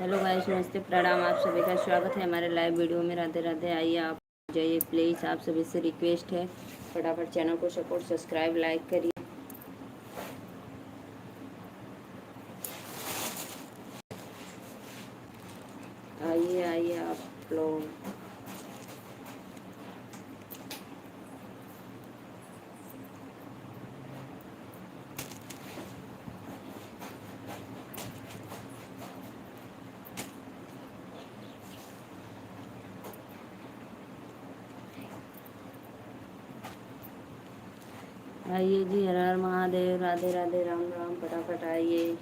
Hello guys, नमस्ते, प्रणाम। आप सभी का स्वागत है हमारे लाइव वीडियो में। राधे राधे। आइए आप जाइए प्लीज़, आप सभी से रिक्वेस्ट है, फटाफट चैनल को सपोर्ट, सब्सक्राइब, लाइक करिए। आइए आइए आप लोग। आइए जी, हर हर महादेव, राधे राधे, राम राम। फटाफट आइए।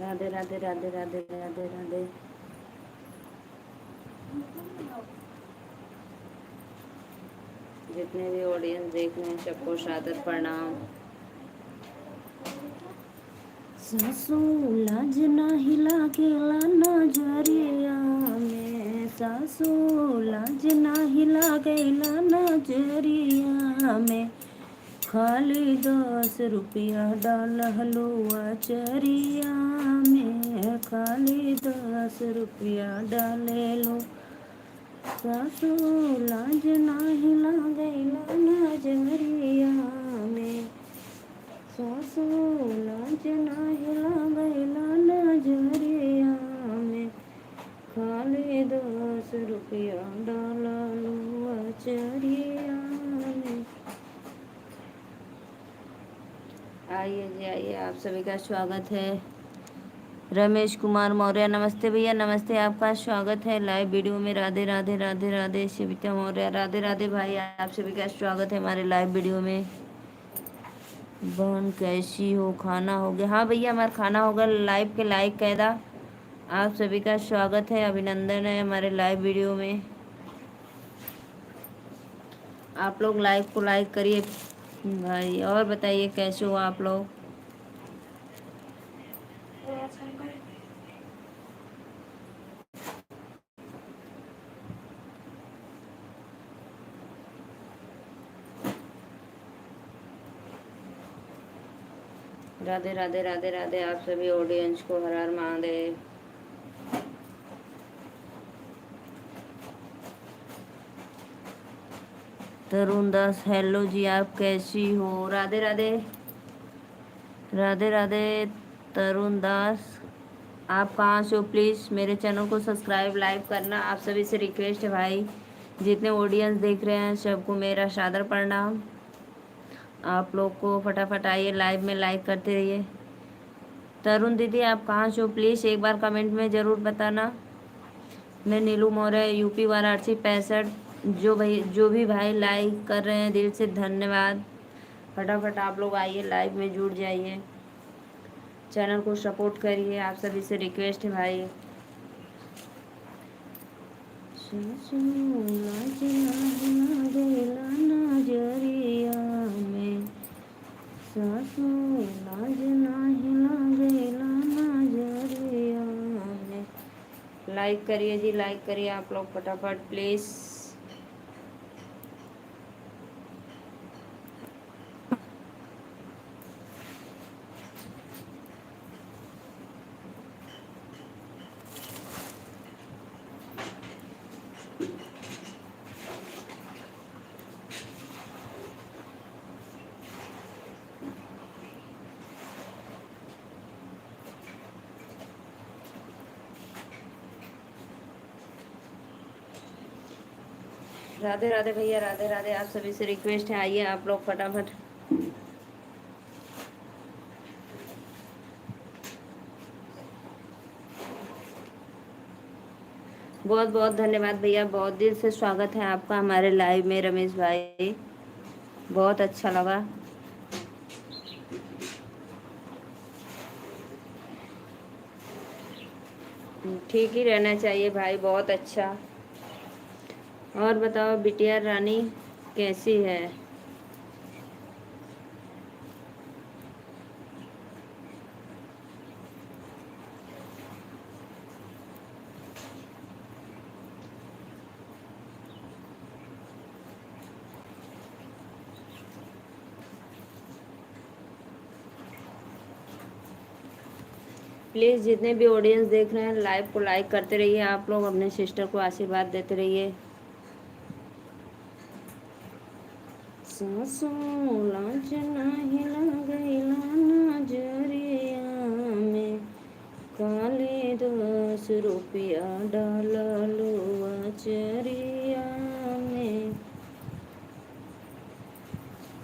राधे राधे राधे राधे राधे राधे। जितने भी ऑडियंस देख रहे हैं सबको सादर प्रणाम। सासू लाज नाही लागेला नजरिया में, सासू लाज नाही लागेला नजरिया में, खाली 10 रुपया डाल हलुआ चरिया में, खाली 10 रुपया डाले लो। सासू लाज नाही लागेला नजरिया में, सासू लाज नाही लागेला नजरिया में, खाली 10 रुपया डाला लो चरिया में। आइए जी आइए, आप सभी का स्वागत है। रमेश कुमार मौर्य, नमस्ते भैया, नमस्ते। आपका स्वागत है लाइव वीडियो में। राधे राधे राधे राधे। शिविता मौर्य, राधे राधे भाई, आप सभी का स्वागत है हमारे लाइव वीडियो में। बहन कैसी हो, खाना हो गया? हाँ भैया, हमारा खाना होगा। लाइव के लाइक कैदा। आप सभी का स्वागत है, अभिनंदन है हमारे लाइव वीडियो में। आप लोग लाइव को लाइक करिए भाई। और बताइए कैसे हो आप लोग? राधे राधे राधे राधे। आप सभी ऑडियंस को हर हर महादेव। तरुण दास, हेलो जी, आप कैसी हो? राधे राधे राधे राधे। तरुण दास, आप कहाँ से हो? प्लीज़ मेरे चैनल को सब्सक्राइब, लाइव करना। आप सभी से रिक्वेस्ट है भाई, जितने ऑडियंस देख रहे हैं सबको मेरा सादर प्रणाम। आप लोग को फटाफट आइए, लाइव में लाइक करते रहिए। तरुण दीदी, आप कहाँ से हो? प्लीज़ एक बार कमेंट में ज़रूर बताना। मैं नीलू मौर्य, यूपी वाराणसी 65। जो भी भाई लाइक कर रहे हैं, दिल से धन्यवाद। फटाफट आप लोग आइए, लाइव में जुड़ जाइए, चैनल को सपोर्ट करिए। आप सभी से रिक्वेस्ट है भाई। सासू लाज नाही लागेला नजरिया में, सासू लाज नाही लागेला नजरिया में। लाइक करिए जी, लाइक करिए आप लोग फटाफट प्लीज़। राधे राधे भैया, राधे राधे। आप सभी से रिक्वेस्ट है, आइए आप लोग फटाफट। बहुत बहुत धन्यवाद भैया, बहुत दिल से स्वागत है आपका हमारे लाइव में रमेश भाई, बहुत अच्छा लगा। ठीक ही रहना चाहिए भाई, बहुत अच्छा। और बताओ बिटिया रानी कैसी है? प्लीज़ जितने भी ऑडियंस देख रहे हैं लाइव को लाइक करते रहिए। आप लोग अपने सिस्टर को आशीर्वाद देते रहिए। सांसों लाज नाही लागैला नजरिया में, काले 10 रुपया डाललो अचरिया में।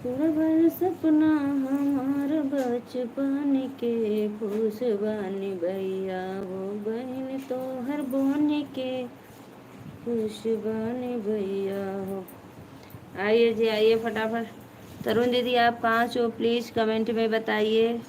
पूरा भर सपना हमार बचपन के, खुशबानी भैया वो बहन तो हर बोनी के, खुशबानी भैया हो। आइए जी आइए फटाफट। तरुण दीदी आप कहाँ से हो प्लीज़ कमेंट में बताइए।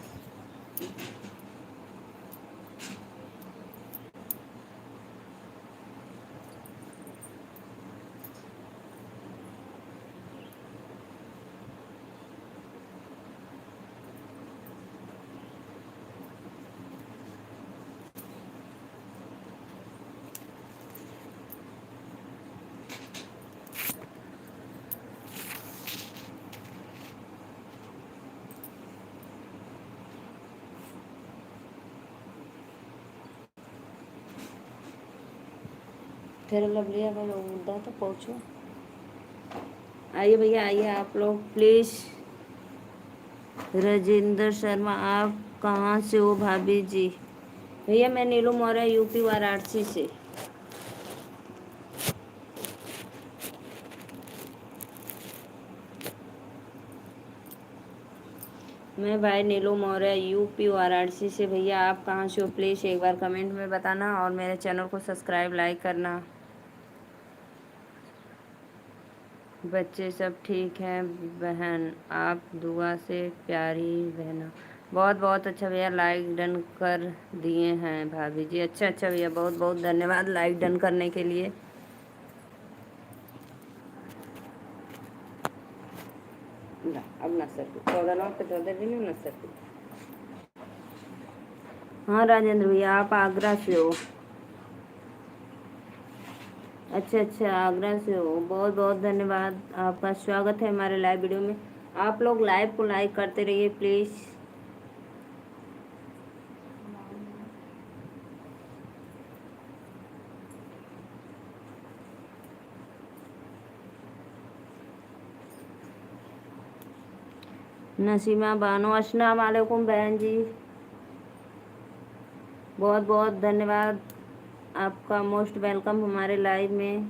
फिर लवलिया का मुद्दा तो पहुँचो। आइए भैया आइए आप लोग प्लीज़। राजेंद्र शर्मा आप कहाँ से हो भाभी जी? भैया मैं नीलू मौर्य यूपी वाराणसी से। मैं भाई नीलू मौर्य यूपी वाराणसी से। भैया आप कहाँ से हो प्लीज़ एक बार कमेंट में बताना और मेरे चैनल को सब्सक्राइब लाइक करना। बच्चे सब ठीक हैं बहन, आप दुआ से प्यारी बहना। बहुत बहुत अच्छा भैया लाइक डन कर दिए हैं भाभी जी। अच्छा अच्छा भैया बहुत बहुत धन्यवाद लाइक डन करने के लिए। अब ना सर 14 पे 14 दिन ना सर। हाँ राजेंद्र भैया आप आगरा से हो? अच्छा अच्छा आगरा से हो। बहुत बहुत धन्यवाद, आपका स्वागत है हमारे लाइव वीडियो में। आप लोग लाइव को लाइक करते रहिए प्लीज़। नसीमा बानो अस्सलाम वालेकुम बहन जी। बहुत बहुत धन्यवाद, आपका मोस्ट वेलकम हमारे लाइव में।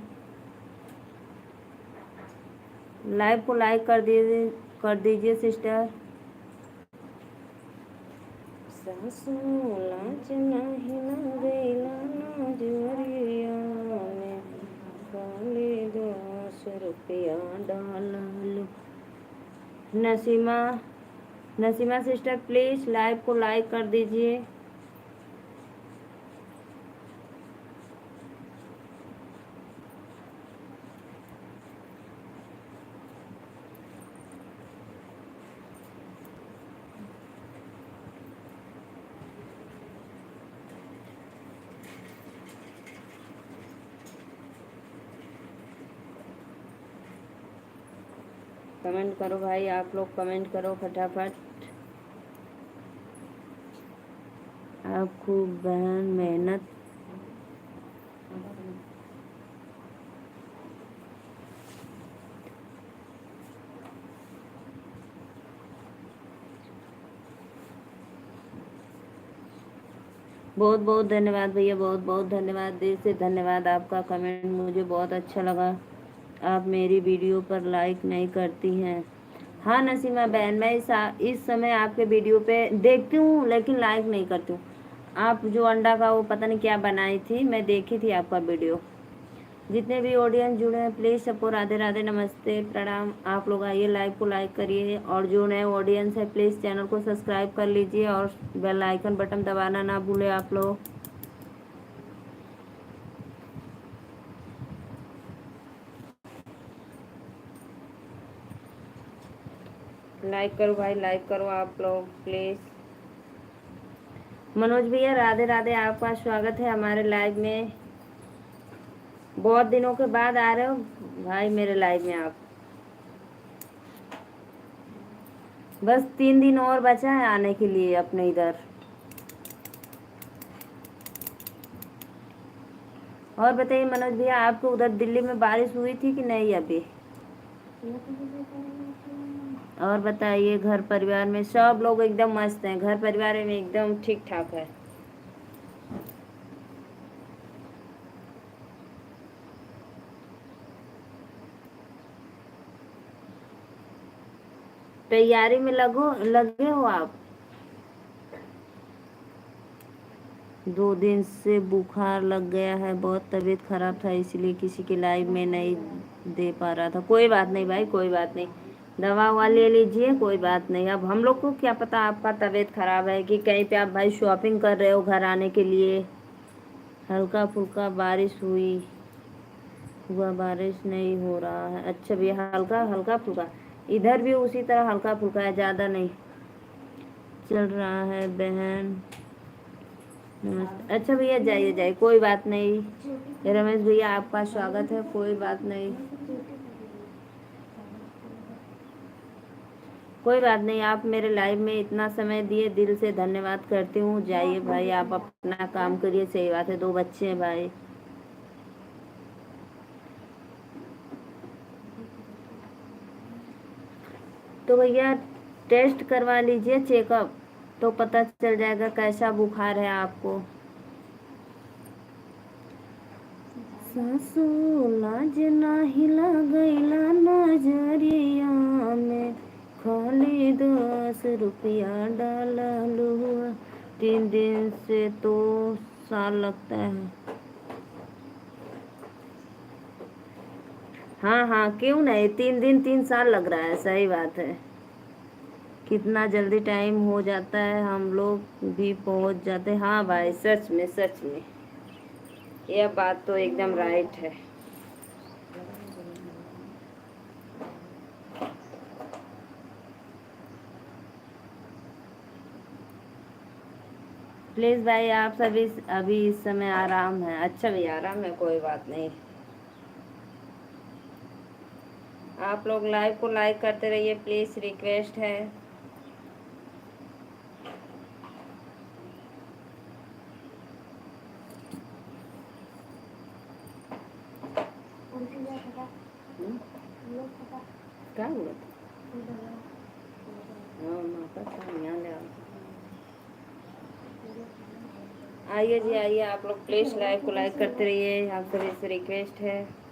लाइव को लाइक कर दीजिए सिस्टर। सासू लाज नाही लागैला नजरिया में, काले 10 रुपया डाललो। Naseema Naseema sister please live को लाइक कर दीजिए। कमेंट करो भाई, आप लोग कमेंट करो फटाफट। आप खूब बहन मेहनत। बहुत बहुत धन्यवाद भैया, बहुत बहुत धन्यवाद, दिल से धन्यवाद। आपका कमेंट मुझे बहुत अच्छा लगा। आप मेरी वीडियो पर लाइक नहीं करती हैं। हाँ नसीमा बहन मैं इस समय आपके वीडियो पे देखती हूँ लेकिन लाइक नहीं करती हूँ। आप जो अंडा का वो पता नहीं क्या बनाई थी, मैं देखी थी आपका वीडियो। जितने भी ऑडियंस जुड़े हैं प्लीज़ सबको राधे राधे नमस्ते प्रणाम। आप लोग आइए लाइव को लाइक करिए और जो नए ऑडियंस है प्लीज़ चैनल को सब्सक्राइब कर लीजिए और बेल आइकन बटन दबाना ना भूलें आप लोग। लाइक करो भाई, लाइक करो आप लोग प्लीज़। मनोज भैया राधे राधे, आपका स्वागत है हमारे लाइव में। बहुत दिनों के बाद आ रहे हो भाई मेरे लाइव में आप। बस 3 दिन और बचा है आने के लिए अपने इधर। और बताइए मनोज भैया, आपको उधर दिल्ली में बारिश हुई थी कि नहीं अभी? और बताइए, घर परिवार में सब लोग एकदम मस्त हैं? घर परिवार में एकदम ठीक ठाक है? तैयारी में लगे हो आप? 2 दिन से बुखार लग गया है, बहुत तबीयत खराब था, इसलिए किसी के लाइव में नहीं दे पा रहा था। कोई बात नहीं भाई, कोई बात नहीं, दवा ववा ले लीजिए, कोई बात नहीं। अब हम लोग को क्या पता आपका तबीयत खराब है कि कहीं पे आप भाई शॉपिंग कर रहे हो घर आने के लिए। हल्का फुल्का बारिश हुआ बारिश नहीं हो रहा है? अच्छा भैया, हल्का हल्का फुल्का, इधर भी उसी तरह हल्का फुल्का है, ज़्यादा नहीं चल रहा है बहन। नमस्ते। अच्छा भैया, जाइए जाइए, कोई बात नहीं। रमेश भैया, आपका स्वागत है, कोई बात नहीं, कोई बात नहीं। आप मेरे लाइव में इतना समय दिए, दिल से धन्यवाद करती हूँ। जाइए भाई, आप अपना काम करिए। सही बात है, 2 बच्चे हैं भाई। तो भैया टेस्ट करवा लीजिए, चेकअप, तो पता चल जाएगा कैसा बुखार है आपको। सासू लाज नाही लगैला नजरिया में, खाली 10 रुपया डाललू। 3 दिन से तो साल लगता है। हाँ हाँ, क्यों नहीं, 3 दिन 3 साल लग रहा है, सही बात है। कितना जल्दी टाइम हो जाता है, हम लोग भी पहुंच जाते हैं। हाँ भाई, सच में सच में, यह बात तो एकदम राइट है। प्लीज़ भाई, आप सभी अभी इस समय आराम है? अच्छा भी आराम है, कोई बात नहीं। आप लोग लाइव को लाइक करते रहिए, प्लीज़, रिक्वेस्ट है। हम्म? क्या हुआ था? हाँ, माता था, यहाँ ले आओ। आइए जी, आइए, आप लोग प्लीज़ लाइव को लाइक करते रहिए, आप सभी से रिक्वेस्ट है।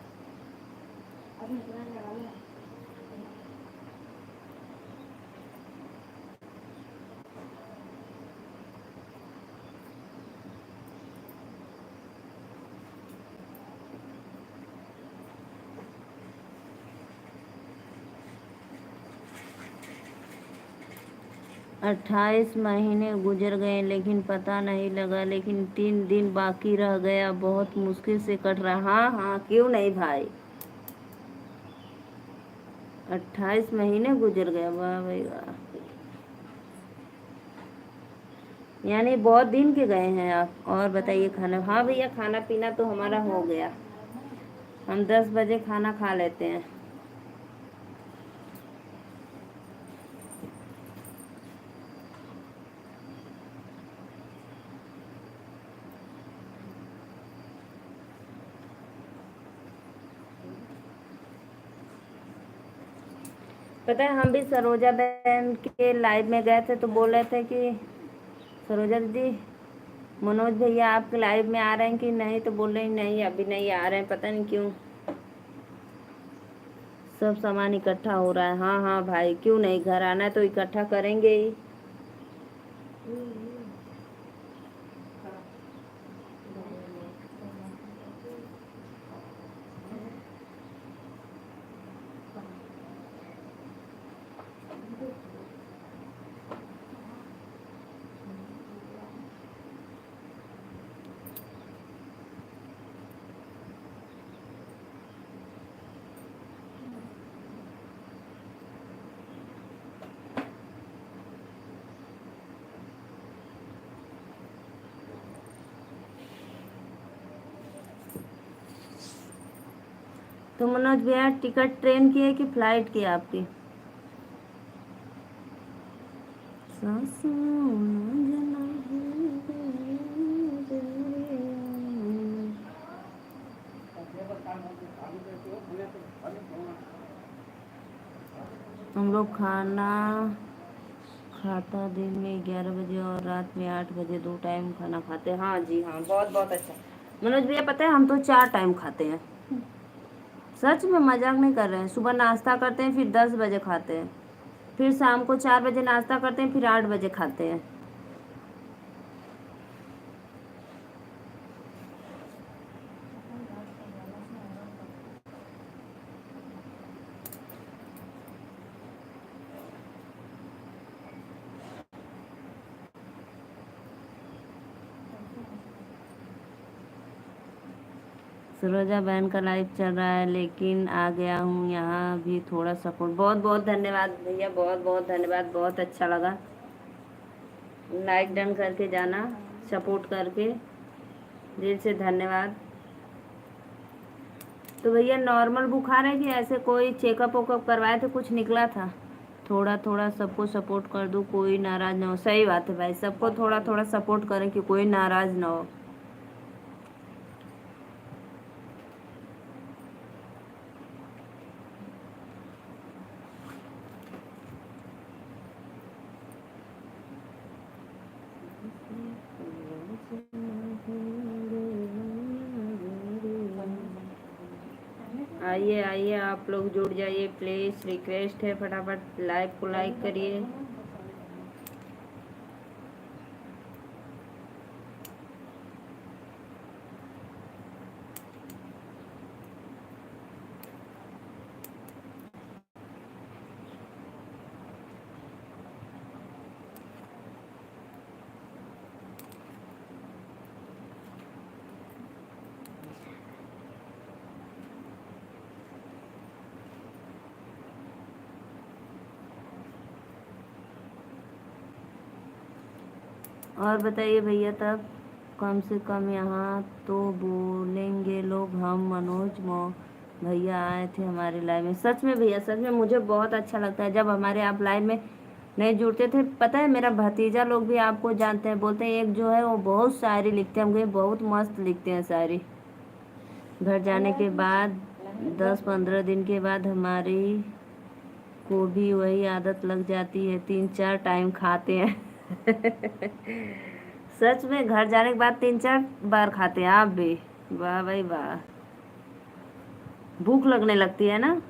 अट्ठाईस महीने गुजर गए लेकिन पता नहीं लगा, लेकिन 3 दिन बाकी रह गया, बहुत मुश्किल से कट रहा। हाँ हाँ, क्यों नहीं भाई, 28 महीने गुजर गए, वाह भाई वाह। यानी बहुत दिन के गए हैं आप। और बताइए खाना, हाँ भैया, खाना पीना तो हमारा हो गया, हम 10 बजे खाना खा लेते हैं। पता है, हम भी सरोजा बहन के लाइव में गए थे तो बोल रहे थे कि सरोजा दीदी, मनोज भैया आपके लाइव में आ रहे हैं कि नहीं, तो बोल रहे हैं नहीं, अभी नहीं आ रहे हैं, पता नहीं क्यों। सब सामान इकट्ठा हो रहा है। हाँ हाँ भाई, क्यों नहीं, घर आना है तो इकट्ठा करेंगे ही। तो मनोज भैया, टिकट ट्रेन की है कि फ्लाइट की है आपकी? सासू ना जना हम लोग खाना खाता दिन में 11 बजे और रात में 8 बजे, 2 टाइम खाना खाते हैं। हाँ जी हाँ, बहुत बहुत अच्छा। मनोज भैया पता है हम तो 4 टाइम खाते हैं। सच में मजाक नहीं कर रहे हैं। सुबह नाश्ता करते हैं, फिर 10 बजे खाते हैं, फिर शाम को 4 बजे नाश्ता करते हैं, फिर 8 बजे खाते हैं। सरोजा बहन का लाइव चल रहा है, लेकिन आ गया हूँ यहाँ भी थोड़ा सपोर्ट। बहुत बहुत धन्यवाद भैया, बहुत बहुत धन्यवाद, बहुत अच्छा लगा। लाइक डन करके जाना, सपोर्ट करके, दिल से धन्यवाद। तो भैया नॉर्मल बुखार है कि ऐसे कोई चेकअप वेकअप करवाए थे, कुछ निकला था? थोड़ा थोड़ा सबको सपोर्ट कर दूँ, कोई नाराज़ ना हो। सही बात है भाई, सबको थोड़ा थोड़ा सपोर्ट करें कि कोई नाराज़ ना हो। आइए आइए, आप लोग जुड़ जाइए प्लीज़, रिक्वेस्ट है, फटाफट लाइव को लाइक करिए। और बताइए भैया, तब कम से कम यहाँ तो बोलेंगे लोग हम मनोज मो भैया आए थे हमारे लाइव में। सच में भैया, सच में मुझे बहुत अच्छा लगता है जब हमारे आप लाइव में नहीं जुड़ते थे। पता है मेरा भतीजा लोग भी आपको जानते हैं, बोलते हैं एक जो है वो बहुत शायरी लिखते हैं, हमको बहुत मस्त लिखते हैं शायरी। घर जाने के बाद 10-15 दिन के बाद हमारी को भी वही आदत लग जाती है, 3-4 टाइम खाते हैं। सच में घर जाने के बाद 3-4 बार खाते हैं आप भी? वाह भाई वाह, भूख लगने लगती है ना।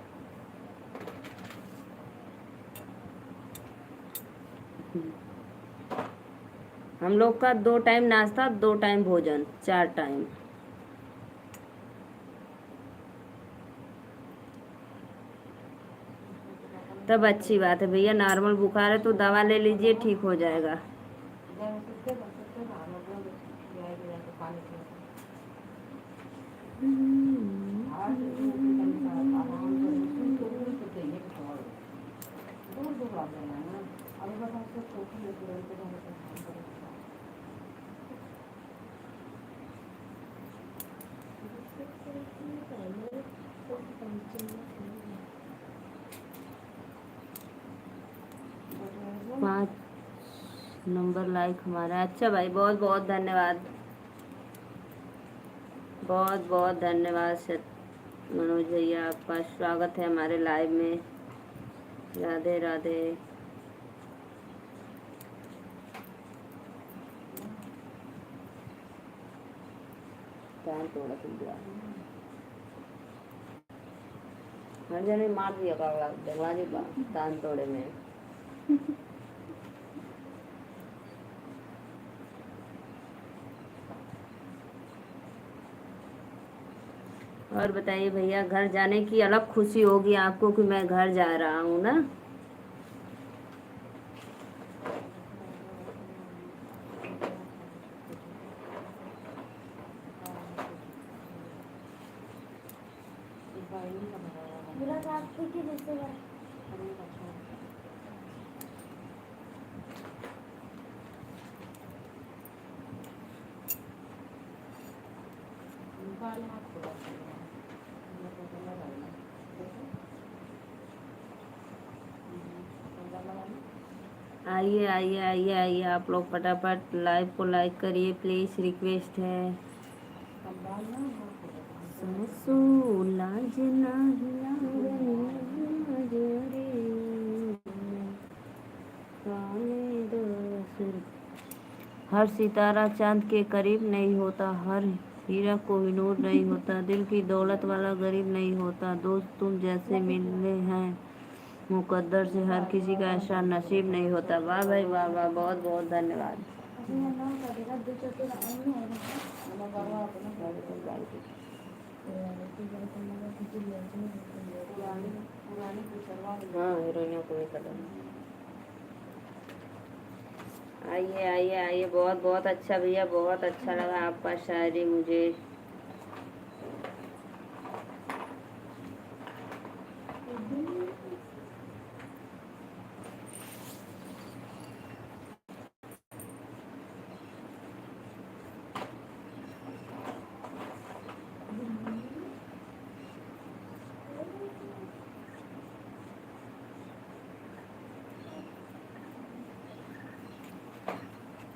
हम लोग का 2 टाइम नाश्ता, 2 टाइम भोजन, 4 टाइम। तब अच्छी बात है भैया, नॉर्मल बुखार है तो दवा ले लीजिए, ठीक हो जाएगा। पाँच नंबर लाइक हमारा। अच्छा भाई, बहुत बहुत धन्यवाद, बहुत बहुत धन्यवाद मनोज भैया, आपका स्वागत है हमारे लाइव में। राधे राधे। कान तोड़ा तुम दिया, हर जने मार दिया का दरवाजे का कान तोड़े में। और बताइए भैया, घर जाने की अलग खुशी होगी आपको कि मैं घर जा रहा हूँ ना। आइए आइए आइए आइए, आप लोग फटाफट लाइव को लाइक करिए प्लीज़, रिक्वेस्ट है। सासू लाज नाही लागली लाज रे। हर सितारा चांद के करीब नहीं होता, हर हीरा कोहिनूर नहीं होता, दिल की दौलत वाला गरीब नहीं होता। दोस्त तुम जैसे मिलने हैं मुकद्दर से, हर किसी का ऐसा नसीब नहीं होता। वाह भाई वाह वाह, बहुत बहुत धन्यवाद। हाँ हीरोइनों को भी कदम। आइए आइए आइए, बहुत बहुत अच्छा भैया, बहुत अच्छा लगा आपका शायरी मुझे।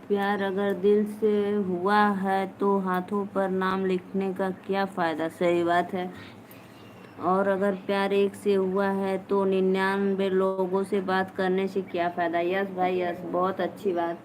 प्यार अगर दिल से हुआ है तो हाथों पर नाम लिखने का क्या फ़ायदा। सही बात है। और अगर प्यार एक से हुआ है तो 99 लोगों से बात करने से क्या फ़ायदा। यस भाई यस, बहुत अच्छी बात।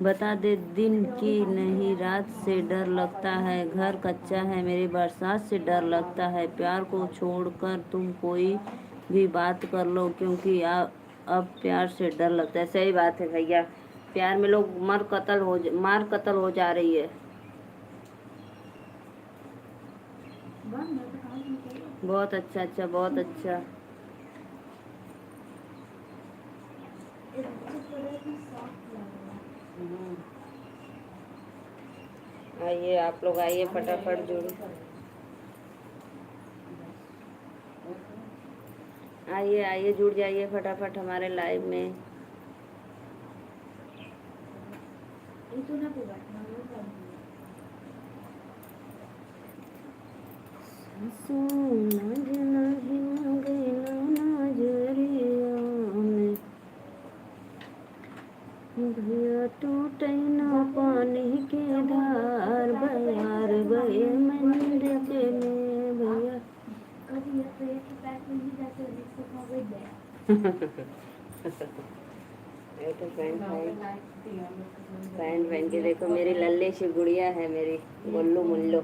बता दे दिन की नहीं रात से डर लगता है, घर कच्चा है मेरी बरसात से डर लगता है, प्यार को छोड़कर तुम कोई भी बात कर लो क्योंकि अब प्यार से डर लगता है। सही बात है भैया, प्यार में लोग मार कत्ल हो जा रही है। बहुत अच्छा अच्छा, बहुत अच्छा। आइए आप लोग आइए, फटाफट जुड़िए। आइए आइए, जुड़ जाइए फटाफट हमारे लाइव में। भैया टूटे ना पानी के धार, बयार बहे मंद के में भैया। पैंट पहन के देखो, मेरी लल्ले सी गुड़िया है, मेरी गोल्लू मुल्लू।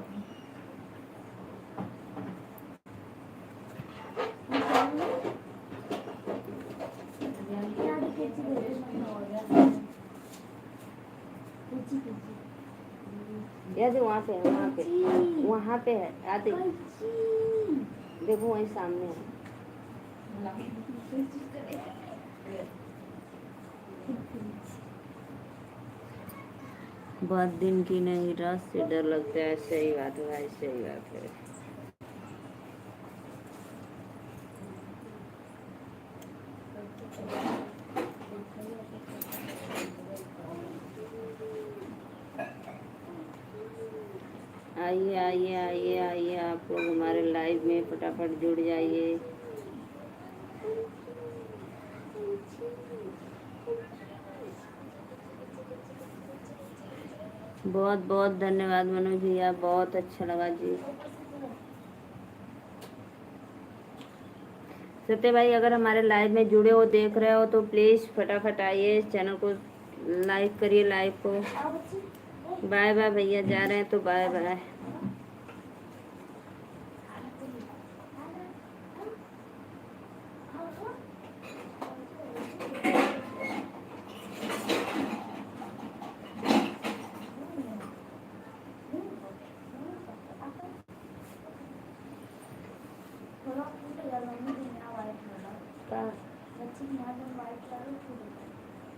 याद वहाँ पे है, वहाँ पे है, आते देखो वहीं सामने है। बात दिन की नहीं रात से डर लगता है। सही बात है भाई, सही बात है। आइए आइए आइए आइए, आप लोग हमारे लाइव में फटाफट जुड़ जाइए। बहुत बहुत धन्यवाद मनोज भैया, बहुत अच्छा लगा जी। सत्य भाई, अगर हमारे लाइव में जुड़े हो, देख रहे हो तो प्लीज़ फटाफट आइए, चैनल को लाइक करिए, लाइव को। बाय बाय भैया, जा रहे हैं तो बाय बाय।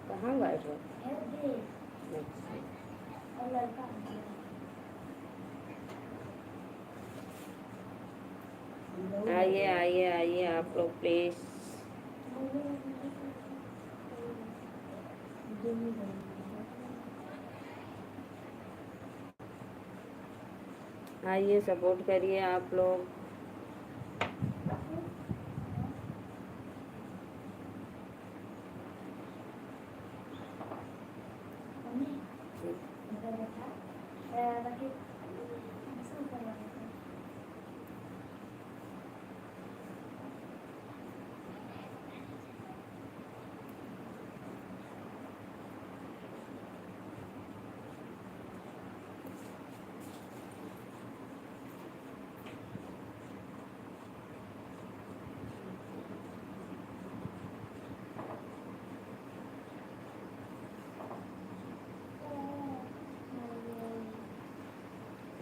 कहाँ वाइट है? आइए आइए आइए आप लोग प्लीज। आइए सपोर्ट करिए आप लोग।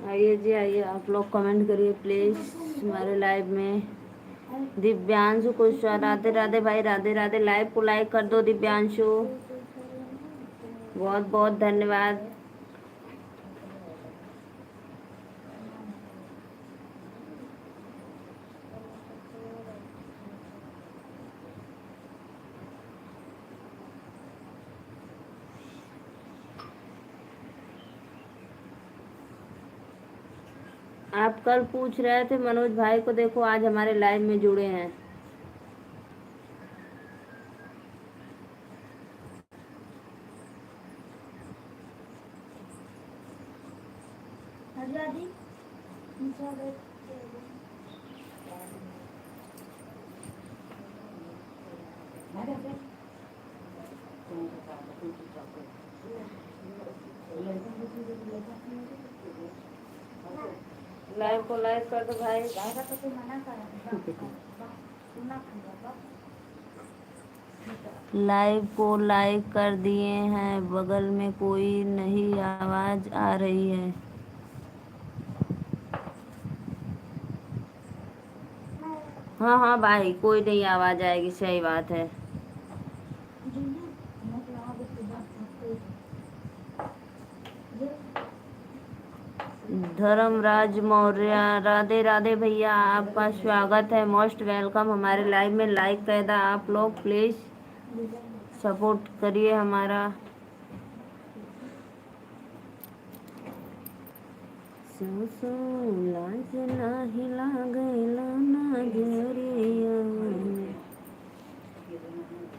आइए जी आइए आप लोग कमेंट करिए प्लीज हमारे लाइव में। दिव्यांशु कुशवाहा, राधे राधे भाई, राधे राधे। लाइव को लाइक कर दो दिव्यांशु, बहुत बहुत धन्यवाद। आप कल पूछ रहे थे मनोज भाई को, देखो आज हमारे लाइव में जुड़े हैं। लाइव को लाइक कर दो भाई। लाइव को लाइक कर दिए हैं, बगल में कोई नहीं आवाज आ रही है। हाँ हाँ भाई, कोई नहीं आवाज आएगी, सही बात है। धर्मराज मौर्य, राधे राधे भैया, आपका स्वागत है, मोस्ट वेलकम हमारे लाइव में। लाइक कर दो आप लोग प्लीज, सपोर्ट करिए हमारा। लाज नाही लागेला नजरिया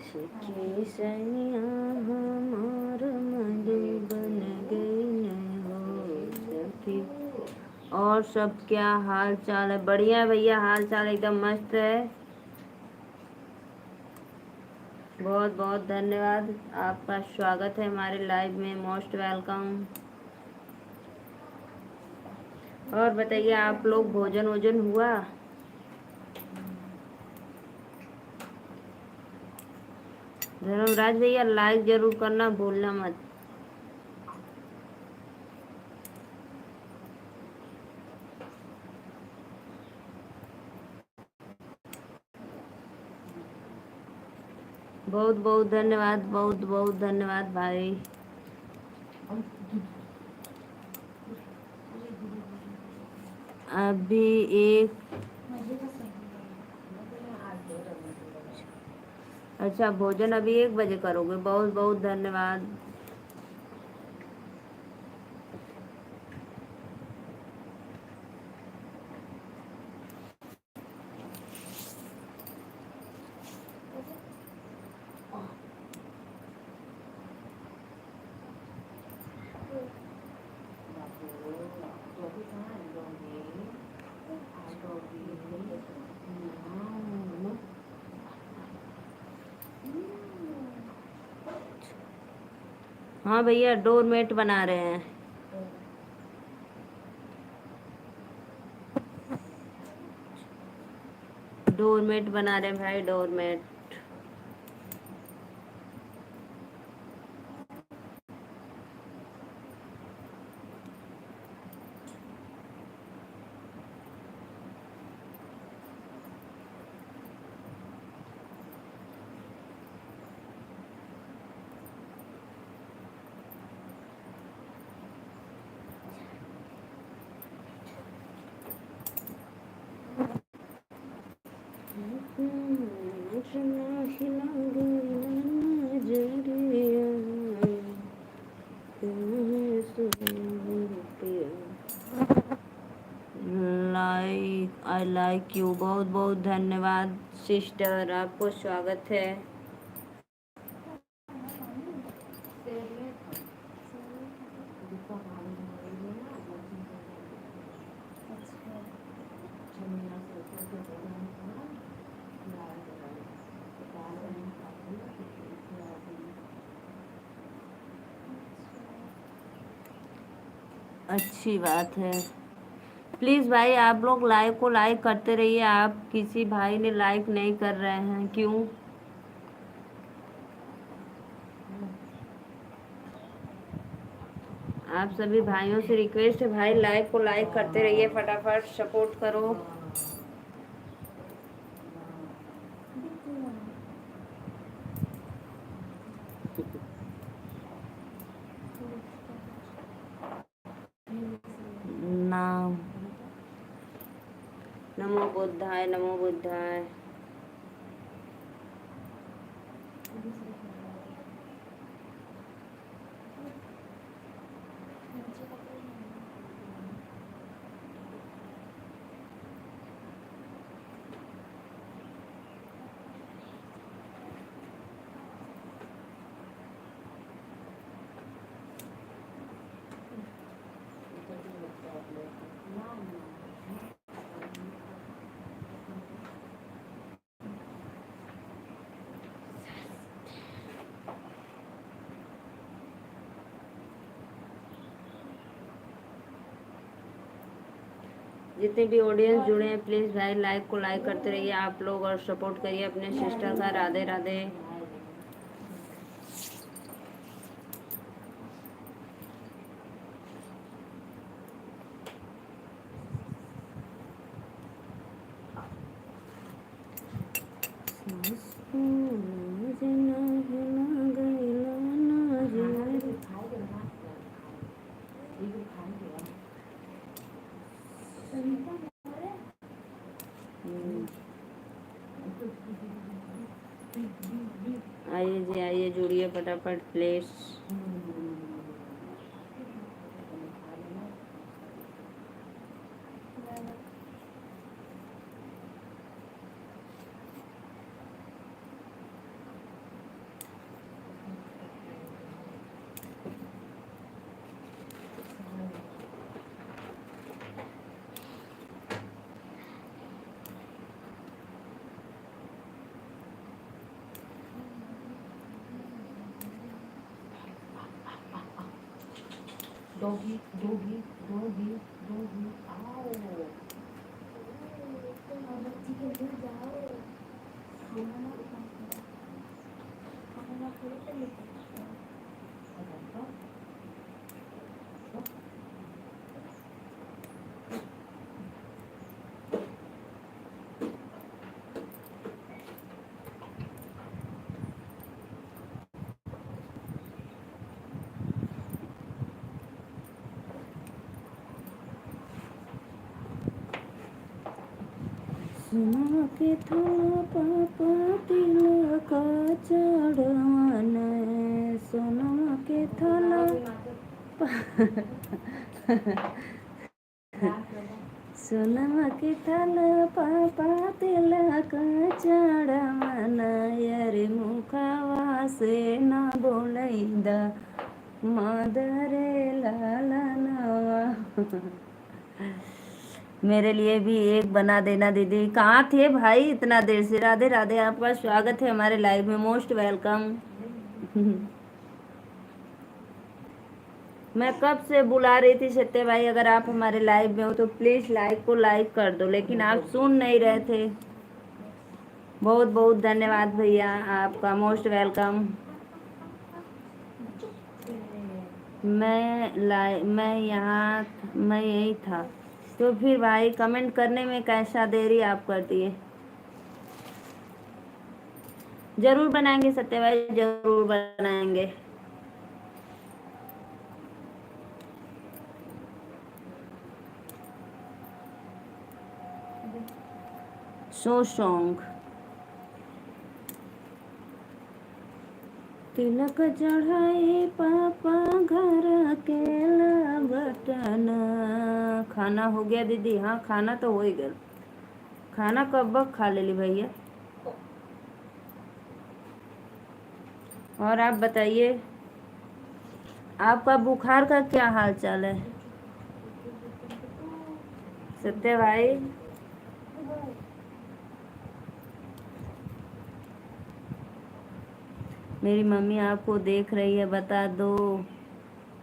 सखी सैया हमार मधुबन गई हो सखी। और सब क्या हाल चाल है? बढ़िया भैया, हाल चाल एकदम मस्त है। बहुत बहुत धन्यवाद, आपका स्वागत है हमारे लाइव में, मोस्ट वेलकम। और बताइए आप लोग, भोजन वोजन हुआ? धर्मराज भैया लाइक जरूर करना भूलना मत। बहुत बहुत धन्यवाद, बहुत बहुत धन्यवाद भाई। अभी एक, अच्छा भोजन अभी 1 बजे करोगे, बहुत बहुत धन्यवाद। हाँ भैया, डोरमेट बना रहे हैं। डोरमेट बना रहे हैं भाई, डोरमेट। I like you. बहुत बहुत धन्यवाद सिस्टर, आपको स्वागत है। अच्छी बात है। प्लीज़ भाई आप लोग लाइक को लाइक करते रहिए। आप किसी भाई ने लाइक नहीं कर रहे हैं, क्यों? आप सभी भाइयों से रिक्वेस्ट है, भाई लाइक को लाइक करते रहिए, फटाफट सपोर्ट करो। नाम नमो बुद्धाय, नमो बुद्धाय। जितने भी ऑडियंस जुड़े हैं प्लीज़ भाई लाइक को लाइक करते रहिए आप लोग, और सपोर्ट करिए अपने सिस्टर का। राधे राधे। आइए जी आइए, जुड़िए फटाफट please. Doggy, doggy, doggy, doggy. Ow. बच्ची के दूर जाओ, खाना ना खाओ, खाना ना थोड़ी तो लेते सुना के थोड़ा पापा तिलक चढ़वन, सुना के थोड़ा सुना के थोड़ा पापा तिलक चढ़वन, यारे मुखवा से न बोलैदा मदरे लालनवा। मेरे लिए भी एक बना देना दीदी। कहाँ थे भाई इतना देर से? राधे राधे, आपका स्वागत है हमारे लाइव में, मोस्ट वेलकम। मैं कब से बुला रही थी सत्य भाई, अगर आप हमारे लाइव में हो तो प्लीज़ लाइक को लाइक कर दो, लेकिन आप सुन नहीं रहे थे। बहुत बहुत धन्यवाद भैया आपका, मोस्ट वेलकम। मैं यही था, तो फिर भाई कमेंट करने में कैसा देरी आप कर दिए। जरूर बनाएंगे सत्य भाई, जरूर बनाएंगे। सो सॉन्ग तिलक चढ़ाए पापा घर के बटन। खाना हो गया दीदी? हाँ खाना तो हो ही गया। खाना कब वक्त खा ले ली भैया। और आप बताइए, आपका बुखार का क्या हाल चाल है सत्य भाई। मेरी मम्मी आपको देख रही है, बता दो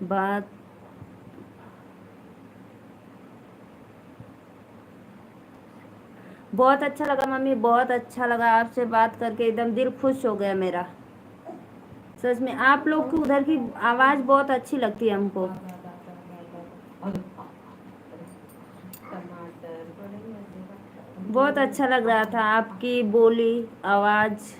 बात। बहुत अच्छा लगा मम्मी, बहुत अच्छा लगा आपसे बात करके, एकदम दिल खुश हो गया मेरा। सच में आप लोग की उधर की आवाज़ बहुत अच्छी लगती है हमको। बहुत अच्छा लग रहा था आपकी बोली, आवाज़।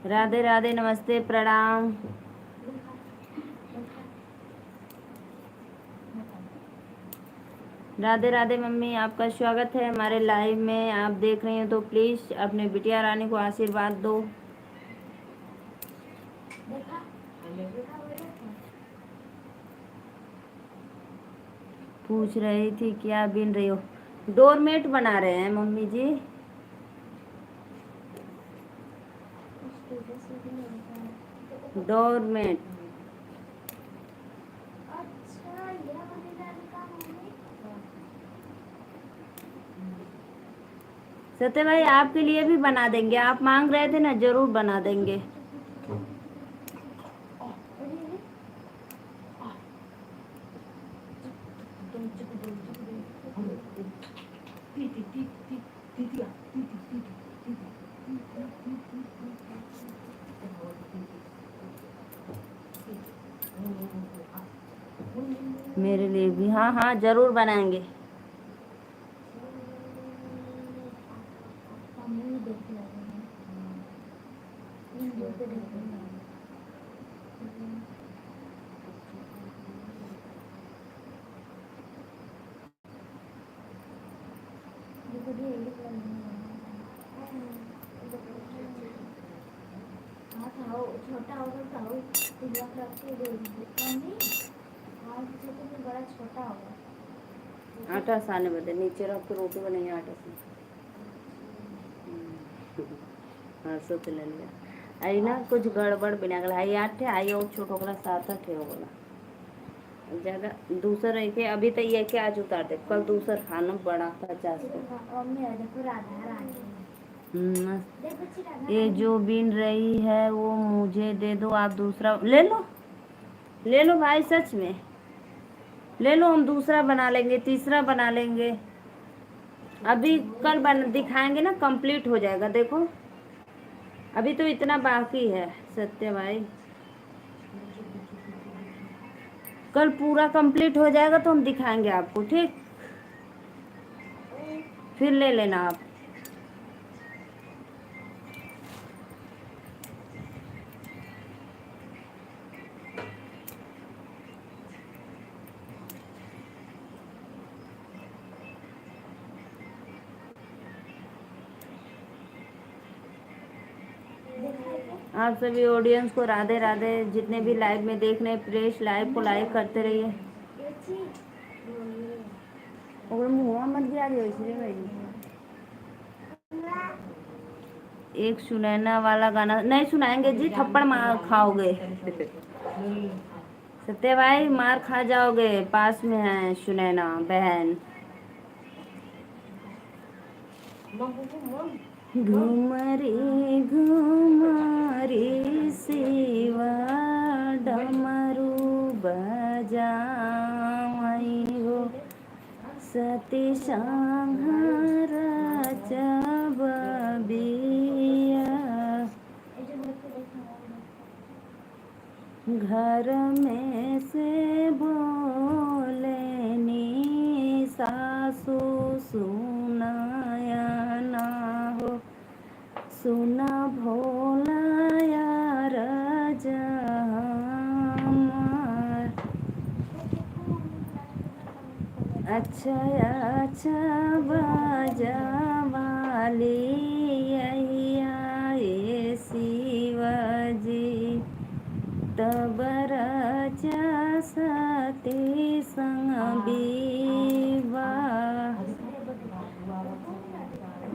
राधे राधे, नमस्ते, प्रणाम। राधे राधे मम्मी, आपका स्वागत है हमारे लाइव में। आप देख रही हैं तो प्लीज़ अपने बिटिया रानी को आशीर्वाद दो। पूछ रही थी क्या बिन रही हो। डोरमेट बना रहे हैं मम्मी जी। डोरमेट। सत्य भाई आपके लिए भी बना देंगे, आप मांग रहे थे ना, जरूर बना देंगे। मेरे लिए भी, हाँ हाँ जरूर बनाएंगे। छोटा होगा बड़ा छोटा होगा। आटा साने बदे नीचे रख के रोटी बनाइए आटा से। हाँ सोच ले लिया आई ना, कुछ गड़बड़ बिना गला आई आठ आई और छोटो गला सात आठ हो गला ज़्यादा दूसर है के अभी तो ये के आज उतार दे, कल दूसर खाना बड़ा 50 को। ये जो बीन रही है वो मुझे दे दो, आप दूसरा ले लो। ले लो भाई, सच में ले लो, हम दूसरा बना लेंगे, तीसरा बना लेंगे। अभी कल दिखाएंगे ना, कंप्लीट हो जाएगा। देखो अभी तो इतना बाकी है सत्य भाई, कल पूरा कंप्लीट हो जाएगा तो हम दिखाएंगे आपको, ठीक। फिर ले लेना आप। आप सभी ऑडियंस को राधे राधे, जितने भी लाइव में देख रहे हैं प्लीज लाइव को लाइक करते रहिए। और मुँह मत गिरा दियो इसलिए भाई। एक सुनैना वाला गाना नहीं सुनाएंगे जी, थप्पड़ मार खाओगे सत्य भाई, मार खा जाओगे। पास में है सुनैना बहन। घुमरी घुमरी शिवा डमरू बजाई हो, सती संहार चबबिया, घर में से बोलेनी सासू सुनाया ना हो, सुना भोला यार जहाँ। अच्छा अच्छा बजावाली ये शिवाजी, तबराच्या साथी संग बीवा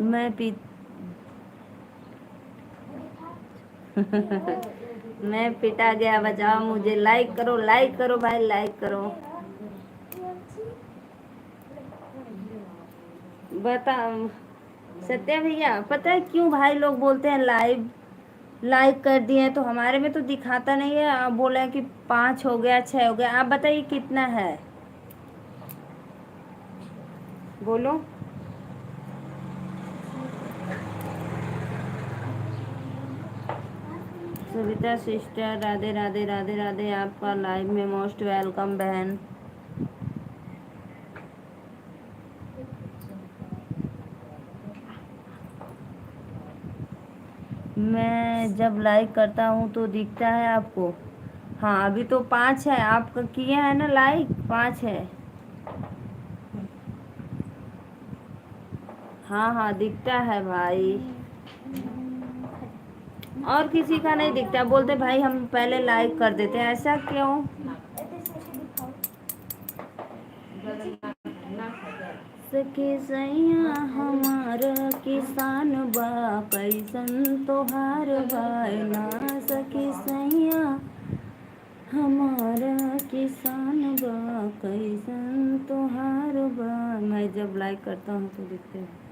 मैं पी मैं पिटा गया, बचाओ मुझे। लाइक करो भाई, लाइक करो। बता सत्या भैया, पता है क्यों भाई लोग बोलते हैं लाइक कर दिए, तो हमारे में तो दिखाता नहीं है। आप बोले हैं कि 5 हो गया, 6 हो गया। आप बताइए कितना है, बोलो। सविता सिस्टर, राधे राधे राधे राधे। आपका लाइव में मोस्ट वेलकम बहन। मैं जब लाइक करता हूँ तो दिखता है आपको? हाँ, अभी तो 5 है। आप किए हैं ना लाइक? 5 है। हाँ हाँ, दिखता है भाई। और किसी का नहीं दिखता, बोलते भाई हम पहले लाइक कर देते हैं। ऐसा क्यों? सके सैया हमारा किसान बा, कैसन तोहार बाय ना। सके सैया हमारा किसान बा, कैसन तोहार बा। मैं जब लाइक करता हूँ तो दिखते हैं।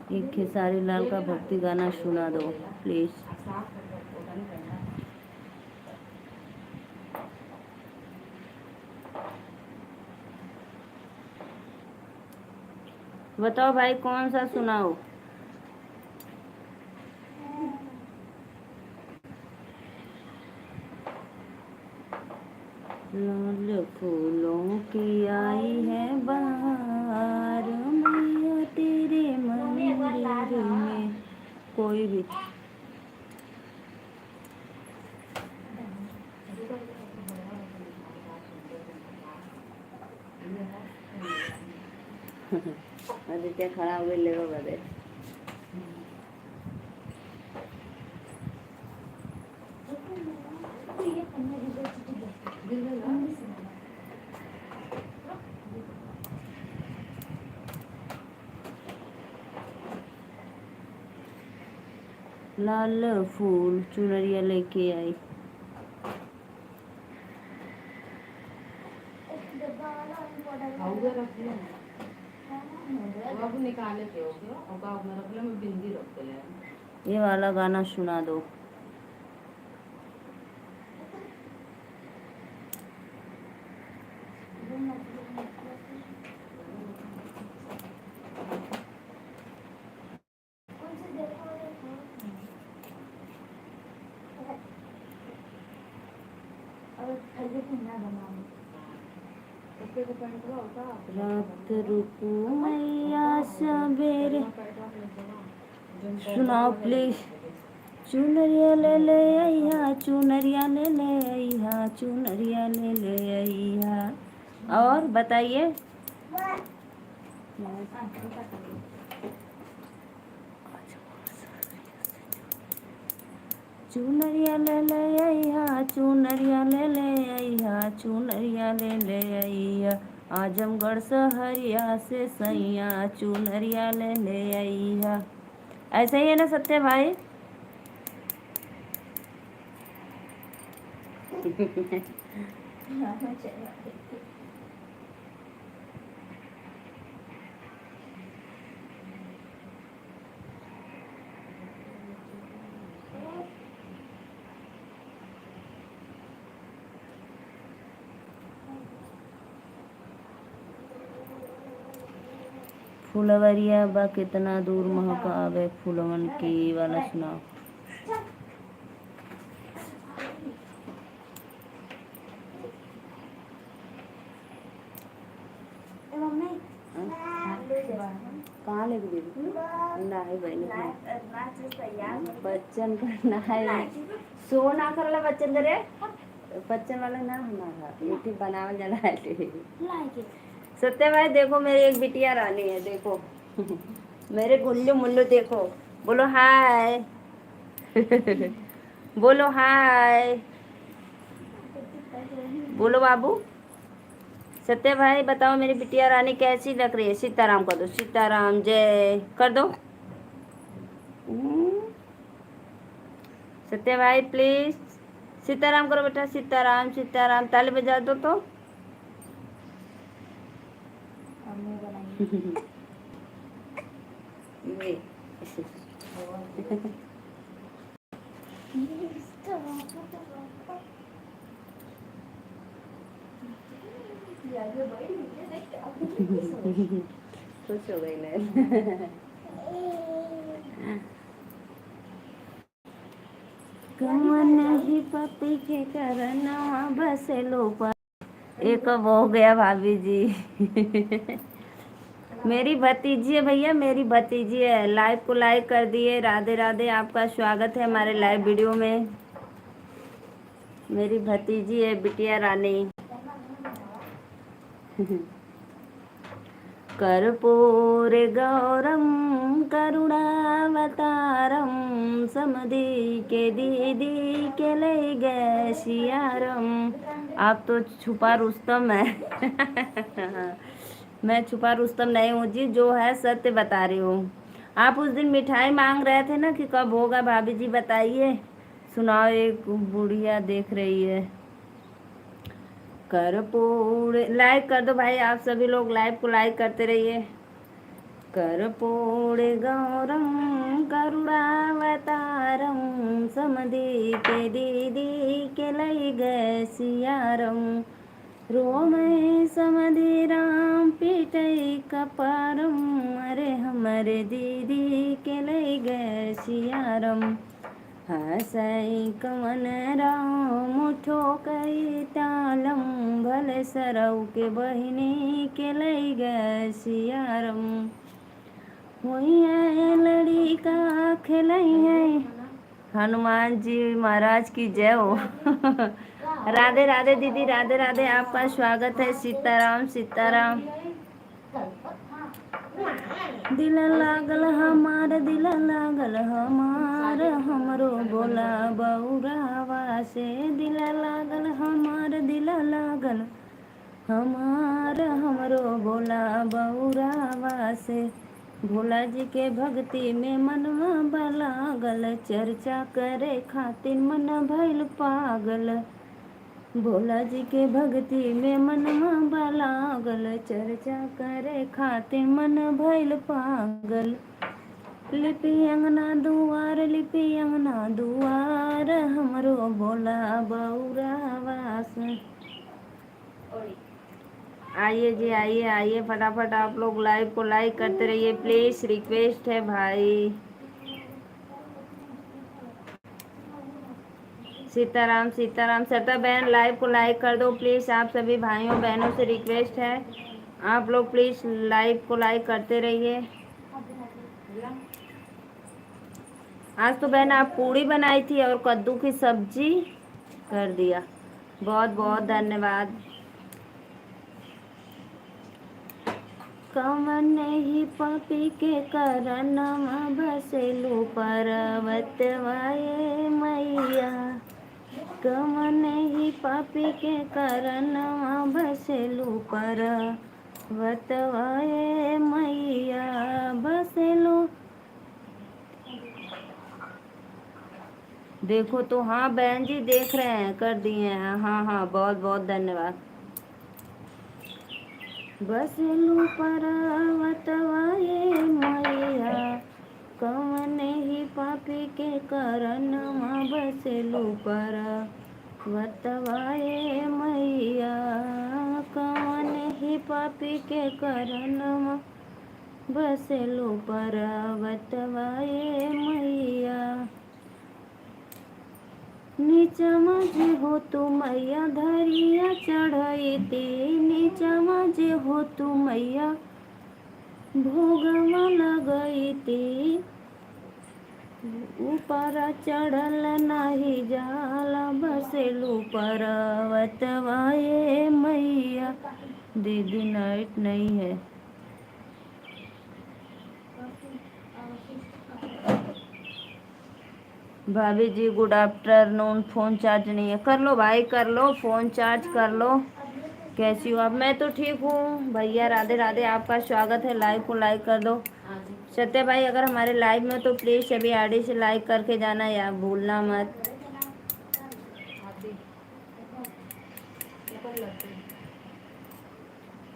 एक खेसारी लाल का भक्ति गाना सुना दो प्लीज। बताओ भाई कौन सा सुनाओ? लाल फूलों की आई है बहार, मैया तेरे मंदिर में। कोई भी आदित्य खड़ा हुए ले बदे। लाल फूल चुनरिया लेके आई। ये वाला गाना सुना दो। रात रुकू मैया सवेरे, सुनाओ प्लीज। चुनरिया ले ले अइहा, चुनरिया ले ले अइहा, चुनरिया ले ले अइहा। और बताइए। चुनरिया ले ले अइहा, चुनरिया ले ले अइहा, चुनरिया ले ले अइहा। आजमगढ़ सहरिया से सैया, चुनरिया ले ले अइहा। ऐसे ही है ना सत्य भाई? फुलवरिया बा कितना दूर महकावे फूलवन की, वाला सुनाओ। कहाँ लेके दीदी? ना है बहन, बच्चन करना है। सो ना करला बच्चन दरे बच्चन वाला ना हमारा ये बनावल जला है। सत्य भाई देखो मेरी एक बिटिया रानी है, देखो मेरे गुल्लू मुल्लू देखो, बोलो हाय बोलो हाय, बोलो बाबू। सत्य भाई बताओ मेरी बिटिया रानी कैसी लग रही है? सीताराम कर दो, सीताराम जय कर दो। सत्य भाई प्लीज सीताराम करो बेटा, सीताराम सीताराम, ताली बजा दो तो खुश हो गई मैं। कमन ही पति के करना बस लो पर एक अब हो गया भाभी जी। मेरी भतीजी है भैया, मेरी भतीजी है। लाइव को लाइक कर दिए। राधे राधे, आपका स्वागत है हमारे लाइव वीडियो में। मेरी भतीजी है बिटिया रानी। कर्पूर गौरम करुणावतारम समधी के दीदी के ले गए सियारम। आप तो छुपा रुस्तम है। मैं छुपा रुस्तम नहीं हूँ जी, जो है सत्य बता रही हूँ। आप उस दिन मिठाई मांग रहे थे ना कि कब होगा, भाभी जी बताइए। सुनाओ, एक बुढ़िया देख रही है। कर्पूर लाइक कर दो भाई, आप सभी लोग लाइव को लाइक करते रहिए। कर्पूर गौरम करुणावतारम समधी के दीदी के लई गए सियारम। रोम समधि राम पीटई कपारम, अरे हमारे दीदी के लई गए सियारम। हसई कवन राम ठोकई तालम, भले सरऊ के बहिनी के लई गए सियारम। हुई है लड़ी का खिलई है। हनुमान जी महाराज की जय हो। राधे राधे दीदी, राधे राधे, आपका स्वागत है। सीताराम सीताराम। दिल लागल हमार, दिल लागल हमार, हमरो बोला बउरावा से। दिल लागल हमार, दिल लागल हमार, हमरो बोला बउरावा से। भोला जी के भक्ति में मनवा बलागल, चर्चा करे खातिर मन भइल पागल। भोला जी के भक्ति में मनवा बलागल, चर्चा करे खातिर मन भइल पागल। लिपि अंगना दुआर, लिपि अंगना दुआर, हमरो बोला बउरावा से। आइए जी, आइए आइए, फटाफट आप लोग लाइव को लाइक करते रहिए प्लीज, रिक्वेस्ट है भाई। सीताराम सीताराम। सरिता बहन लाइव को लाइक कर दो प्लीज, आप सभी भाइयों बहनों से रिक्वेस्ट है, आप लोग प्लीज लाइव को लाइक करते रहिए। आज तो बहन आप पूड़ी बनाई थी और कद्दू की सब्जी कर दिया, बहुत बहुत धन्यवाद। कवन ही पापी के करनमा बसेलू पर्वत वाये मैया। कवन ही पापी के करनमा बसेलू पर्वत वाये मैया। बसेलू देखो तो, हाँ बहन जी देख रहे हैं, कर दिए हैं, हाँ हाँ बहुत बहुत धन्यवाद। बसेलू पर्वत वाये मैया, कवन ही पापी के करनमा बसेलू पर्वत वाये मैया। कवन ही पापी के करनमा बसेलू पर्वत वाये मैया। नीचा माझे हो तू मैया धरिया चढ़ती, नीचा माझे हो तू मैया भोगवा लगती। ऊपर चढ़ल नाही जाला बसेलू पर्वतवा ये मैया। दीदी नाइट नहीं है। भाभी जी गुड आफ्टरनून। फ़ोन चार्ज नहीं है, कर लो भाई कर लो, फ़ोन चार्ज कर लो। कैसी हो आप? मैं तो ठीक हूँ भैया। राधे राधे, आपका स्वागत है। लाइव को लाइक कर दो। सत्य भाई अगर हमारे लाइव में तो प्लीज़ सभी आईडी से लाइक करके जाना यार, भूलना मत।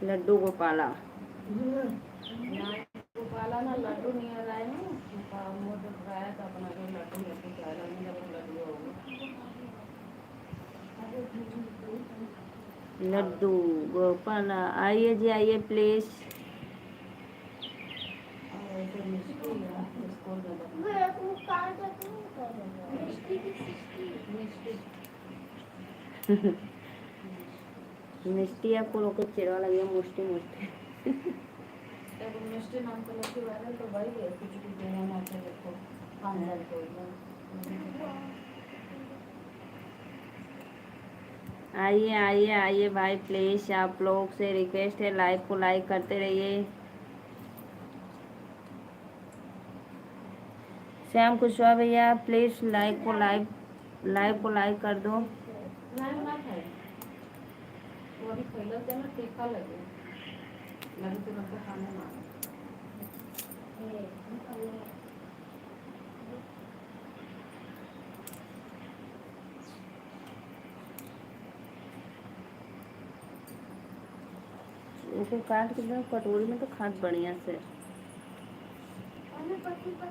लड्डू गोपाला गोपाला ना लड्डू नहीं आ रहा है ना, मोटो खाया था अपना जो लड्डू लड्डू खा रहा है, जब लड्डू होगा लड्डू गोपाला। आइए जी आइए प्लीज़। मिष्टी आपको लोग चिड़वा लगे मुष्टी मुष्टी। मिष्टी नाम का लड़की वाले तो भाई है कुछ भी देना ना चाहिए देखो खानदान को। आइए आइए आइए भाई प्लीज़, आप लोग से रिक्वेस्ट है लाइक को लाइक करते रहिए। श्याम कुशवाहा भैया प्लीज़ लाइक को लाइक कर दो। तीखा लगे तो खाने में उसको काट के दो कटोरी में तो खाद बढ़िया से।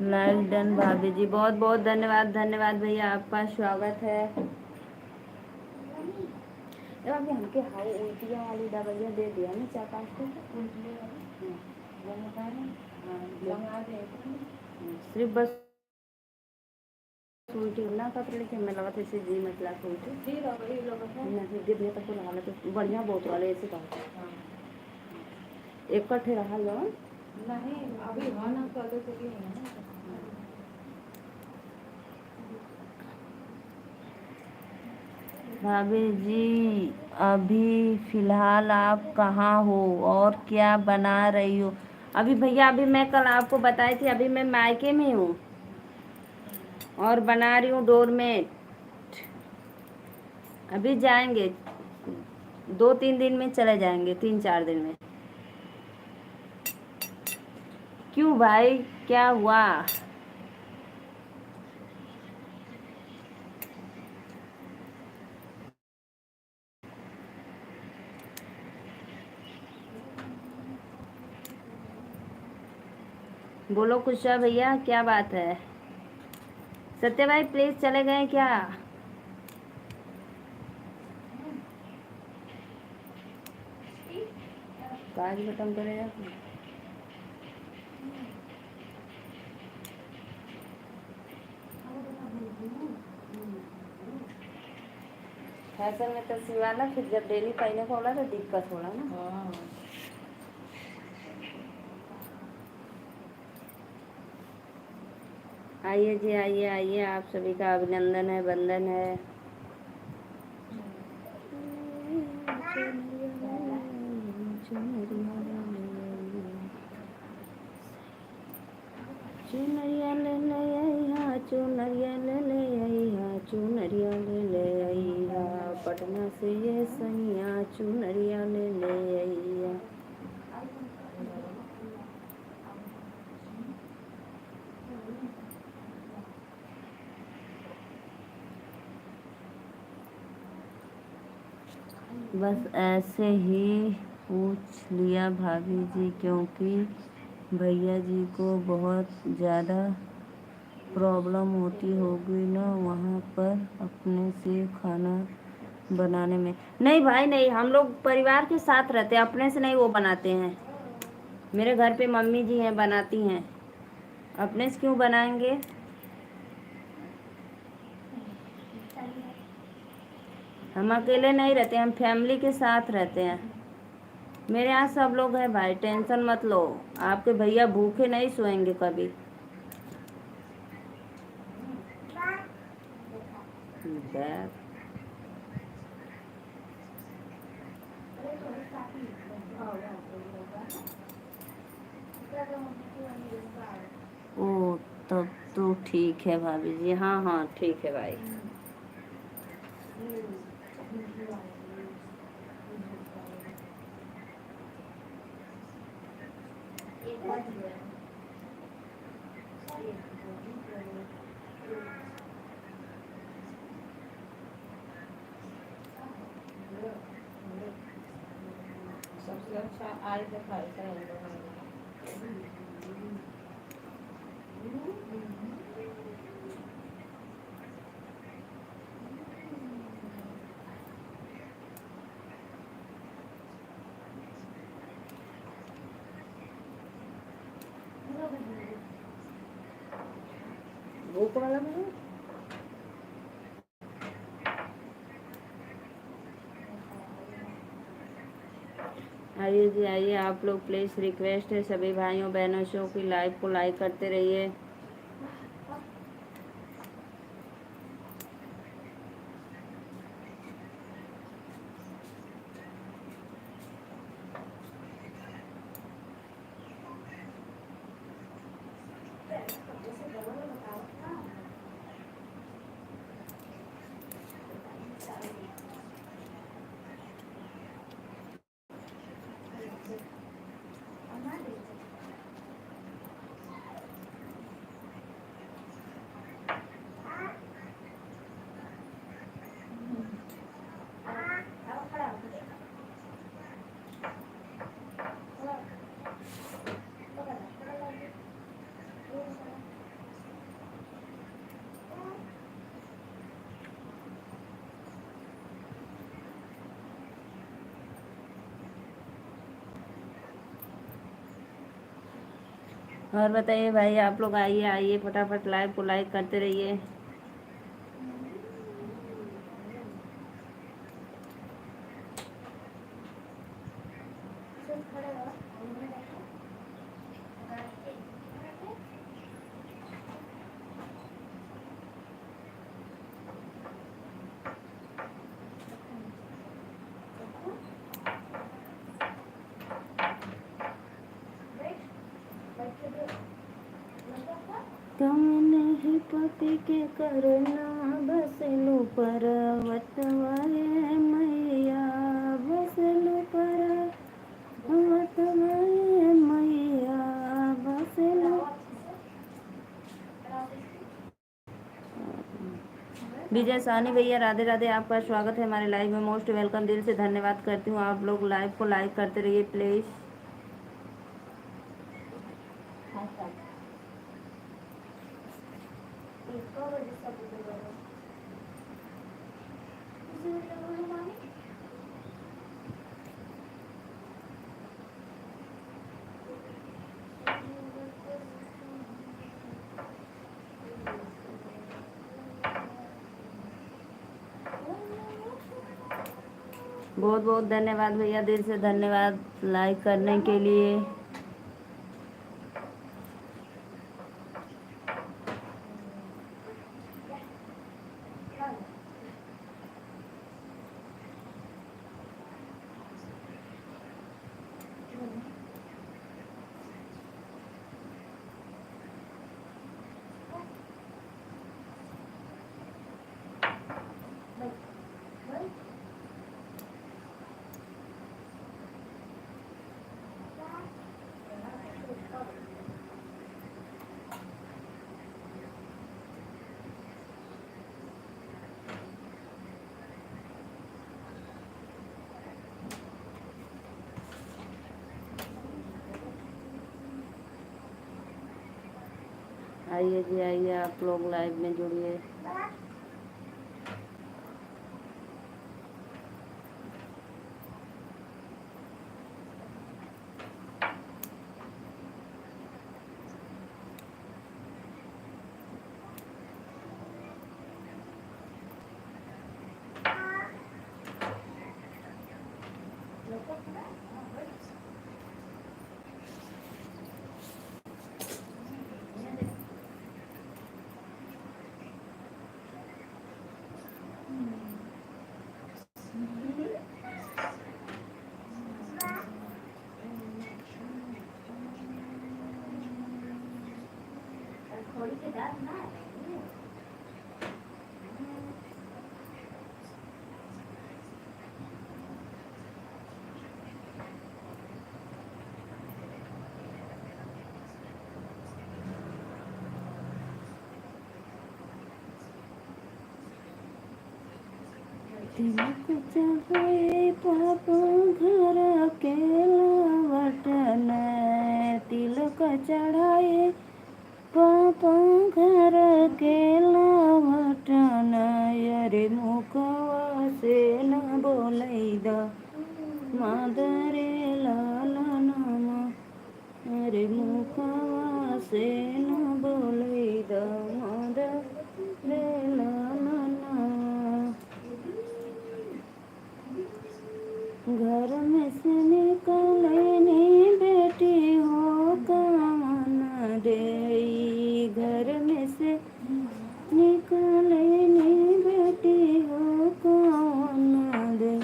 लाइक डन भाभी जी, बहुत बहुत धन्यवाद धन्यवाद भैया, आपका स्वागत है। अभी हमके हाई उल्टियाँ वाली दवाइयाँ दे दिया ना 4-5 दिन सिर्फ बस उल्टी ना कर लेकिन हमें लगा था इसे जी मतलब उल्टी नहीं दे दिया तो हालत बढ़िया बहुत वाले ऐसे कहा एक कट्ठे रहा लो नहीं अभी ना कर भाभी जी अभी फ़िलहाल आप कहाँ हो और क्या बना रही हो? अभी भैया अभी मैं कल आपको बताई थी, अभी मैं मायके में हूँ और बना रही हूँ डोरमेट। अभी जाएंगे 2-3 दिन में चले जाएंगे, 3-4 दिन में। क्यों भाई क्या हुआ? बोलो कुशा भैया क्या बात है? सत्य भाई प्लीज चले गए क्या? काज खत्म करेगा फैशन में तो सिवाना, फिर जब डेली पहने को होला तो दिक्कत होला ना। आइए जी आइए आइए, आप सभी का अभिनंदन है, वंदन है। चुनरिया ले ले आइहा, चुनरिया ले ले आइहा, चुनरिया ले ले आइहा, पटना से ये सैया चुनरिया ले ले आइहा। बस ऐसे ही पूछ लिया भाभी जी, क्योंकि भैया जी को बहुत ज़्यादा प्रॉब्लम होती होगी ना वहाँ पर अपने से खाना बनाने में। नहीं भाई नहीं, हम लोग परिवार के साथ रहते हैं, अपने से नहीं वो बनाते हैं। मेरे घर पे मम्मी जी हैं बनाती हैं, अपने से क्यों बनाएंगे? हम अकेले नहीं रहते, हम फैमिली के साथ रहते हैं। मेरे यहाँ सब लोग हैं भाई, टेंशन मत लो। आपके भैया भूखे नहीं सोएंगे कभी। बैग अरे थोड़ी काफी आओ होगा क्या तो मम्मी की वाली होगा ओ, तब तो ठीक है भाभी जी। हाँ हाँ ठीक है भाई। एक बार सबसे अच्छा आज दिखाई था इन लोगों ने बुक वाला में आइए जी आइए, आप लोग प्लीज़, रिक्वेस्ट है सभी भाइयों बहनों से कि लाइव को लाइक करते रहिए। और बताइए भाई, आप लोग आइए आइए, फटाफट लाइव को लाइक करते रहिए। कम नहीं पति के करना बसलू पर्वत वाले मैया, बसलू पर्वत वाले मैया, बसलू। विजय साहनी भैया राधे राधे, आपका स्वागत है हमारे लाइव में, मोस्ट वेलकम, दिल से धन्यवाद करती हूँ। आप लोग लाइव को लाइक करते रहिए प्लीज़। बहुत बहुत धन्यवाद भैया, दिल से धन्यवाद लाइक करने के लिए। आइए जी आइए, आप लोग लाइव में जुड़िए। थोड़ी सी दर्द ना है। तिलक चढ़ाए पापा घर के लवटन, तिलक चढ़ाए पापा घर के लवटन, अरे मुखवा से न बोलैद मादरे लालनमा, अरे मुखवा से न बोलैद मादरे लालनमा। घर में से निकलनी बेटी हो कामन देई, घर में से निकलनी बेटी हो कामन दे,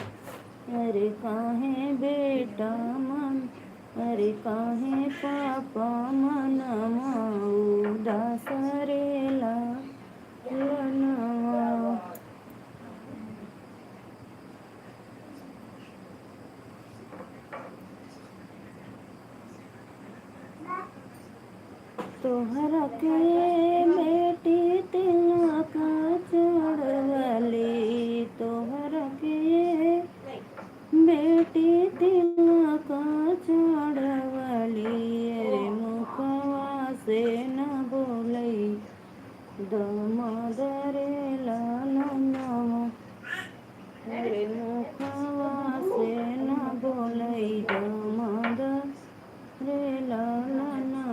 अरे काहे बेटा मन, अरे काहे पापा मन उदास रे लालनवा। तोहरा के बेटी तिलक चढ़वली, तोहरा के बेटी तिलक चढ़वली, अरे मुखवा से न बोलई दमदरे लालनवा, अरे मुखवा से न बोलई दमदरे लालनवा।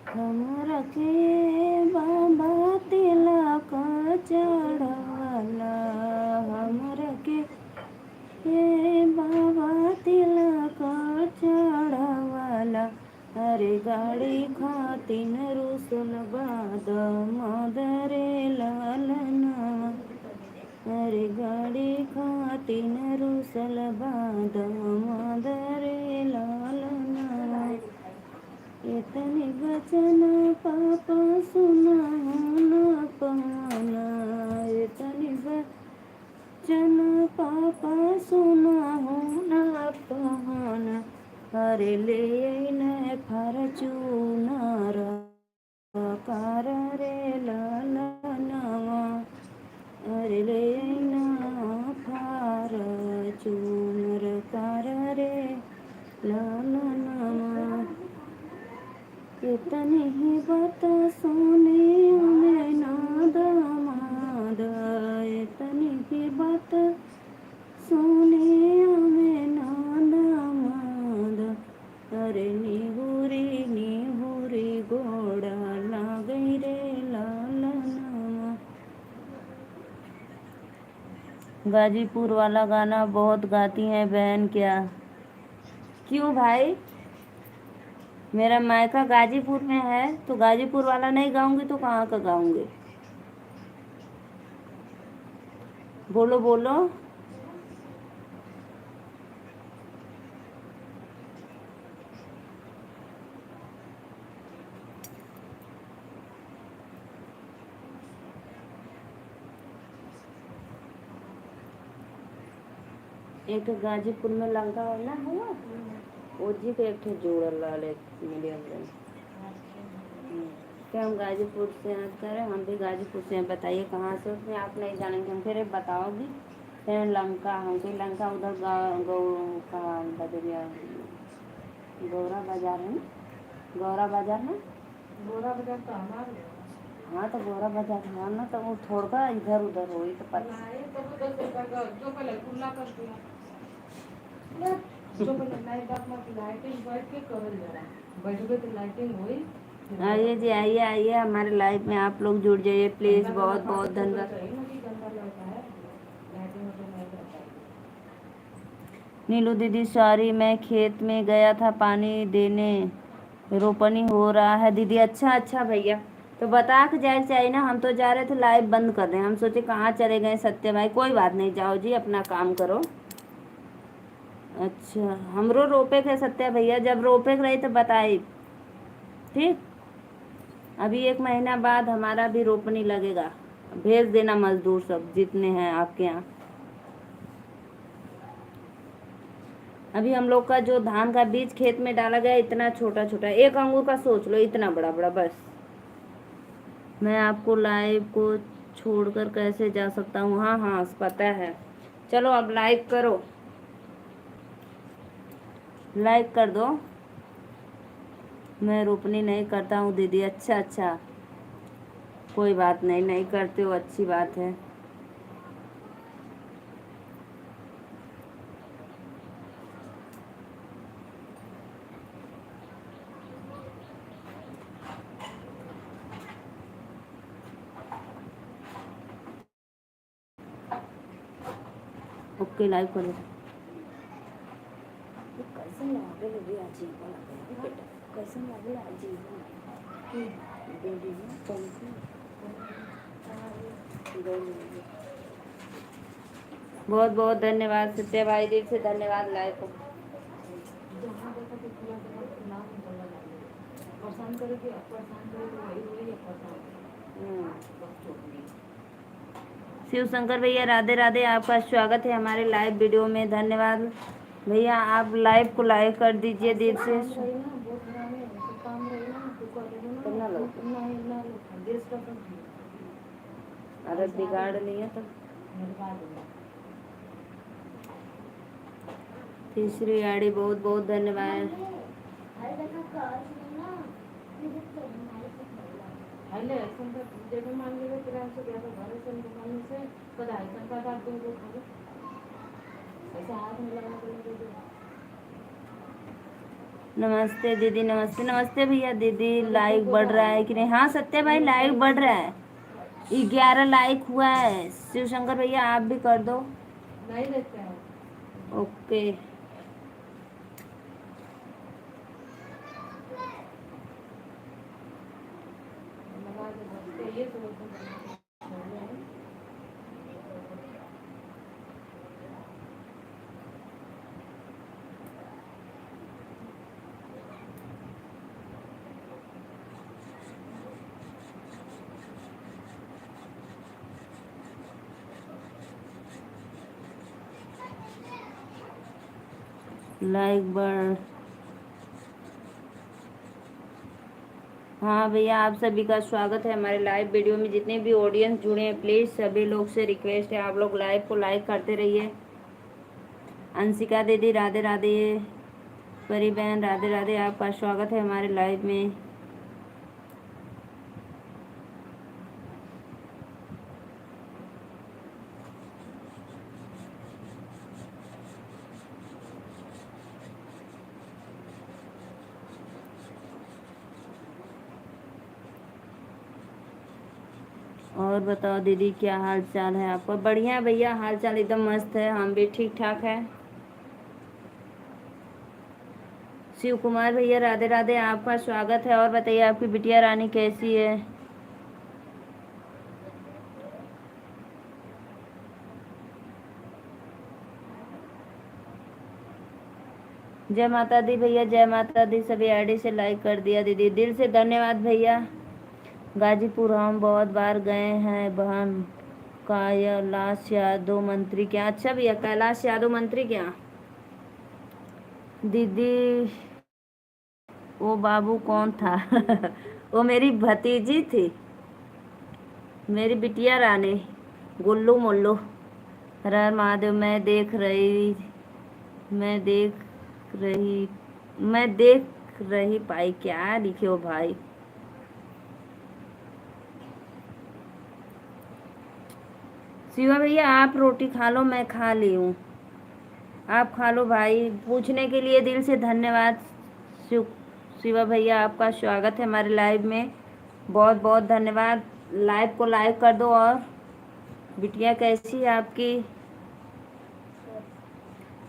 हमरा के बाबा तिलक चढ़वला, हमरा के बाबा तिलक चढ़वला, अरे गाड़ी खातिन रुसल बाद मदरे लालनवा, अरे गाड़ी खातिन रुसल बाद मदरे लालनवा। इतनी वचन पापा सुना न पाना, इतनी वचन पापा सुना न पाना, अरे ले न फॉर्च्यूनर कार रे लालनवा, अरे ले न फॉर्च्यूनर कार रे लालनवा। इतनी ही बात सुने में नाद माद, इतनी ही बात सुने में नाद माद, अरे निहुरी गोड़ा लागई रे लालनवा। गाजीपुर वाला गाना बहुत गाती हैं बहन क्या? क्यों भाई? मेरा मायका गाजीपुर में है तो गाजीपुर वाला नहीं गाऊंगी तो कहाँ का गाऊंगी? बोलो बोलो। एक गाजीपुर में लंका वाला हुआ ओजी के एक जोड़ल लाले मीडियम रेंज। क्या हम गाजीपुर से हैं करें? हम भी गाजीपुर से हैं। बताइए कहाँ से? उसमें आप नहीं जानेंगे हम फिर बताओगी। फिर लंका हमसे लंका उधर गौ का बदरिया गौरा बाजार है ना? गौरा बाजार है? गोरा बाजार तो हमारे हाँ तो गौरा बाजार हाँ ना, तो वो थोड़ा इधर उधर हो तो पता जो पहले खुला कर दिया, जो पहले लाइट अपना लाइटिंग बैठ के कर जरा बैठोगे तो लाइटिंग हुई। आइए जी आइए आइए हमारे लाइव में आप लोग जुड़ जाइए प्लीज़। बहुत बहुत धन्यवाद। नीलू दीदी सॉरी मैं खेत में गया था पानी देने, रोपनी हो रहा है दीदी। अच्छा अच्छा भैया तो बता के जाए चाहिए ना, हम तो जा रहे थे लाइव बंद कर रहे हैं, हम सोचे कहाँ चले गए सत्य भाई। कोई बात नहीं, जाओ जी अपना काम करो। अच्छा हमरो रोपे थे सत्या भैया, जब रोपे के रही तो बताई। ठीक, अभी 1 महीना बाद हमारा भी रोपनी लगेगा, भेज देना मजदूर सब जितने हैं आपके यहाँ। अभी हम लोग का जो धान का बीज खेत में डाला गया इतना छोटा छोटा, एक अंगूर का सोच लो इतना बड़ा बड़ा बस। मैं आपको लाइव को छोड़कर कैसे जा सकता हूँ? हाँ हाँ पता है। चलो अब लाइक करो, लाइक कर दो। मैं रोपनी नहीं करता हूँ दीदी। अच्छा अच्छा, कोई बात नहीं, नहीं करते हो अच्छी बात है। ओके लाइव करो। कैसन लागल अभी अजीब लगे बेटा, कैसन लागल अजीब बहुत बहुत धन्यवाद सत्या भाई, दिल से धन्यवाद लाइव को। जहाँ देखा तो पूरा जगह नाम बोलने लगे, परेशान करेगी, अब परेशान करेगी, वही वही अब परेशान बच्चों की। शिव शंकर भैया राधे राधे, आपका स्वागत है हमारे लाइव वीडियो में। धन्यवाद भैया, आप लाइव को लाइक कर दीजिए दिल से। अरे बिगाड़ नहीं है तो तीसरी आड़ी, बहुत बहुत धन्यवाद। नमस्ते दीदी, नमस्ते नमस्ते भैया। दीदी लाइक बढ़ रहा है कि नहीं? हाँ सत्य भाई लाइक बढ़ रहा है, 11 लाइक हुआ है। शिव शंकर भैया आप भी कर दो। नहीं देखते हैं। ओके लाइक बढ़। हाँ भैया, आप सभी का स्वागत है हमारे लाइव वीडियो में। जितने भी ऑडियंस जुड़े हैं प्लीज़ सभी लोग से रिक्वेस्ट है, आप लोग लाइव को लाइक करते रहिए। अंशिका दीदी राधे राधे, परी बहन राधे राधे, आपका स्वागत है हमारे लाइव में। और बताओ दीदी क्या हाल चाल है आपका? बढ़िया भैया, हाल चाल एकदम मस्त है, हम भी ठीक ठाक है। शिव कुमार भैया राधे राधे, आपका स्वागत है। और बताइए आपकी बिटिया रानी कैसी है? जय माता दी भैया, जय माता दी। सभी आईडी से लाइक कर दिया दीदी, दिल से धन्यवाद भैया। गाजीपुर हम बहुत बार गए हैं बहन। कैलाश यादव मंत्री क्या? अच्छा भैया, कैलाश यादव मंत्री क्या? दीदी वो बाबू कौन था? वो मेरी भतीजी थी, मेरी बिटिया रानी, गुल्लू मुल्लू। हर हर महादेव। मैं देख रही मैं देख रही पाई, क्या लिखे हो भाई? शिवा भैया आप रोटी खा लो, मैं खा ली हूँ, आप खा लो भाई। पूछने के लिए दिल से धन्यवाद। शिवा भैया आपका स्वागत है हमारे लाइव में, बहुत बहुत धन्यवाद। लाइव को लाइक कर दो। और बिटिया कैसी है आपकी?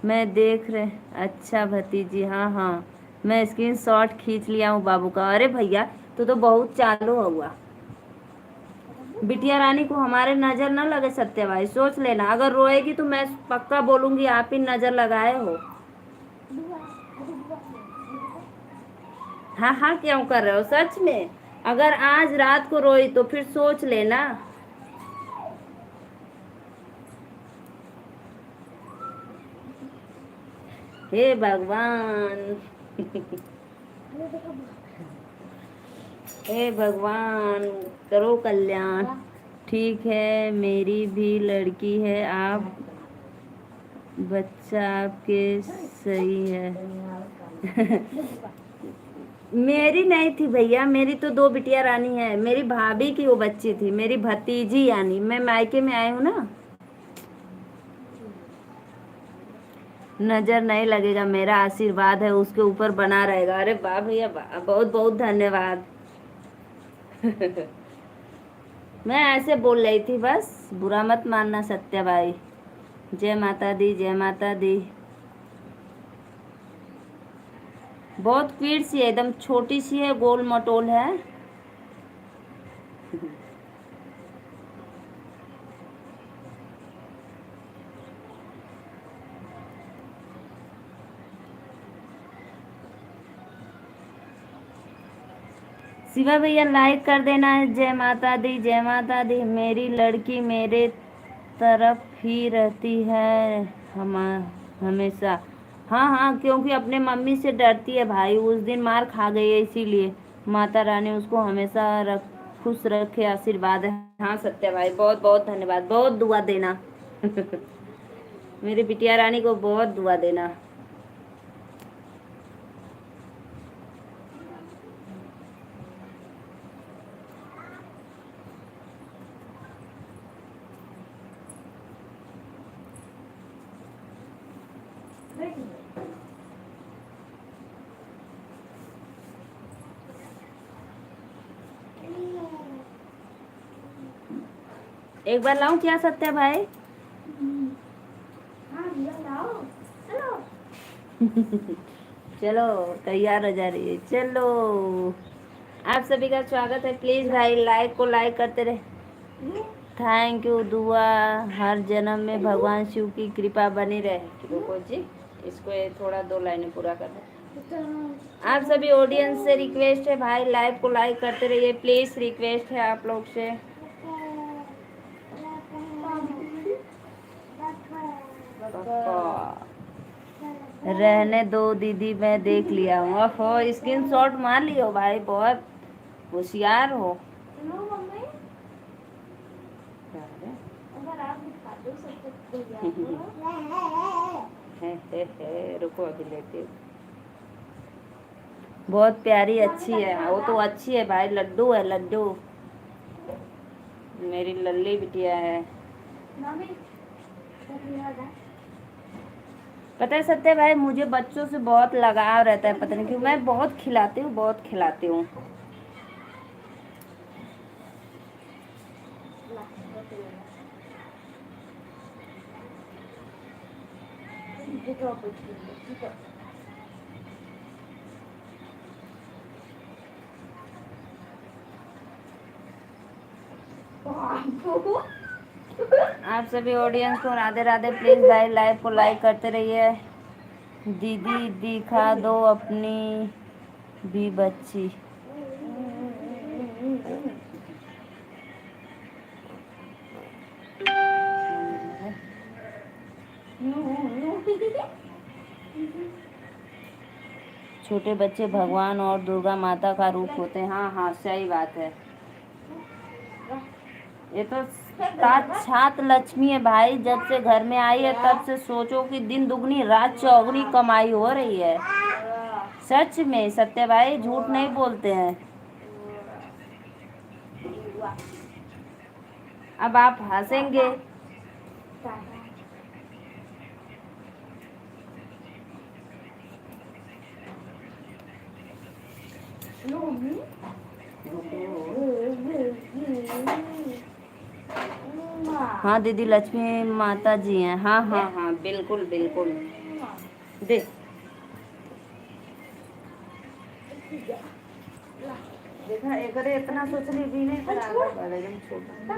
मैं देख रहे। अच्छा भतीजी, हाँ हाँ मैं स्क्रीनशॉट खींच लिया हूँ बाबू का। अरे भैया तो बहुत चालू हुआ। बिटिया रानी को हमारे नजर न लगे सत्य भाई, सोच लेना। अगर रोएगी तो मैं पक्का बोलूंगी आप ही नजर लगाए हो। हाँ हाँ क्यों कर रहे हो, सच में। अगर आज रात को रोई तो फिर सोच लेना। हे भगवान। हे भगवान, करो कल्याण। ठीक है, मेरी भी लड़की है, आप बच्चा आपके सही है। मेरी नहीं थी भैया, मेरी तो दो बिटिया रानी है। मेरी भाभी की वो बच्ची थी, मेरी भतीजी, यानी मैं मायके में आई हूँ ना। नजर नहीं लगेगा, मेरा आशीर्वाद है उसके ऊपर बना रहेगा। अरे वाह भैया वाह, बहुत बहुत धन्यवाद। मैं ऐसे बोल रही थी बस, बुरा मत मानना सत्या भाई। जय माता दी, जय माता दी। बहुत क्यूट सी है, एकदम छोटी सी है, गोल मटोल है। शिवा भैया लाइक कर देना है। जय माता दी, जय माता दी। मेरी लड़की मेरे तरफ ही रहती है हम हमेशा। हाँ हाँ, क्योंकि अपने मम्मी से डरती है भाई, उस दिन मार खा गई है, इसीलिए माता रानी उसको हमेशा खुश रखे, आशीर्वाद है। हाँ सत्या भाई, बहुत बहुत धन्यवाद, बहुत दुआ देना। मेरी बिटिया रानी को बहुत दुआ देना। एक बार लाऊं क्या सत्या भाई? चलो, तैयार हो जा रही है, चलो। आप सभी का स्वागत है। प्लीज भाई लाइक को लाइक करते रहे। Thank you. दुआ हर जन्म में भगवान शिव की कृपा बनी रहे। रुको जी, इसको ये थोड़ा 2 लाइनें पूरा कर दो। आप सभी ऑडियंस से रिक्वेस्ट है भाई, लाइव को लाइक करते रहिए, प्लीज रिक्वेस्ट है आप लोग से। रहने दो दीदी, मैं देख लिया हूँ। ओहो, स्क्रीनशॉट मार लियो भाई, बहुत होशियार हो। रुको अभी लेती हूँ। बहुत प्यारी अच्छी है वो तो, अच्छी है भाई, लड्डू है लड्डू। मेरी लल्ली बिटिया है। पता है सत्य भाई, मुझे बच्चों से बहुत लगाव रहता है, पता नहीं क्यों। मैं बहुत खिलाती हूँ, बहुत खिलाती हूँ। आप सभी ऑडियंस को राधे राधे। प्लीज भाई लाइव को लाइक करते रहिए। दीदी दिखा दो अपनी भी बच्ची। छोटे बच्चे भगवान और दुर्गा माता का रूप होते हैं। हाँ हाँ सही बात है। ये तो साक्षात लक्ष्मी है भाई, जब से घर में आई है तब से सोचो कि दिन दुगनी रात चौगुनी कमाई हो रही है। सच में सत्य भाई, झूठ नहीं बोलते हैं। अब आप हंसेंगे। हाँ दीदी, लक्ष्मी माता जी हैं। हाँ हाँ हाँ, बिल्कुल बिल्कुल। दे। देखा एक इतना सोचली भी नहीं पर आगे बढ़ एकदम छोटा।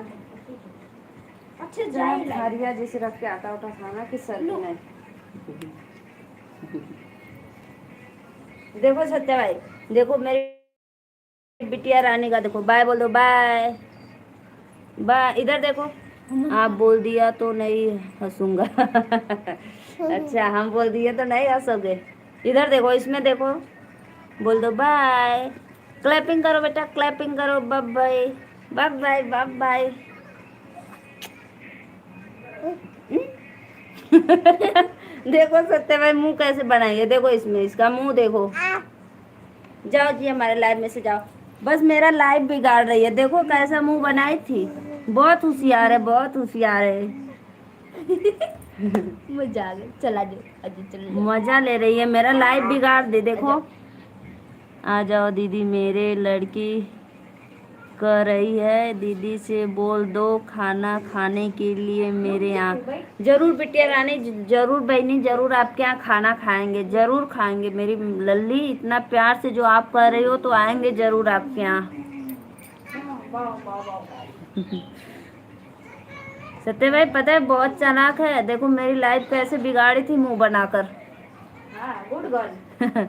अच्छा जहाँ जाए थारिया जैसे रख के आटा उटा खाना कि सर की नहीं। देखो सत्या भाई, देखो मेरी बिटिया रानी का देखो, बाय बोल दो, बाय बाय। इधर देखो, आप बोल दिया तो नहीं हंसूंगा। अच्छा हम बोल दिए तो नहीं हंसोगे। इधर देखो, इसमें देखो, बोल दो बाय। क्लैपिंग करो बेटा, क्लैपिंग करो। Bye bye bye bye bye bye. देखो सत्य भाई मुंह कैसे बनाएंगे, देखो इसमें इसका मुंह देखो। जाओ जी हमारे लाइव में से जाओ, बस मेरा लाइव बिगाड़ रही है। देखो कैसा मुंह बनाई थी, बहुत होशियार है, बहुत होशियार है। मजा आ गया, चला जाओ अजी, चला जाओ। मजा ले रही है, मेरा लाइव बिगाड़ दे। देखो आ जाओ दीदी, मेरे लड़की कर रही है, दीदी से बोल दो खाना खाने के लिए मेरे यहाँ। जरूर बिटिया रानी, जरूर बहनी, जरूर आपके यहाँ खाना खाएंगे, जरूर खाएंगे मेरी लल्ली। इतना प्यार से जो आप कर रही हो तो आएंगे जरूर आपके यहाँ। सत्य भाई पता है बहुत चालाक है, देखो मेरी लाइफ कैसे बिगाड़ी थी मुंह बनाकर। Good girl.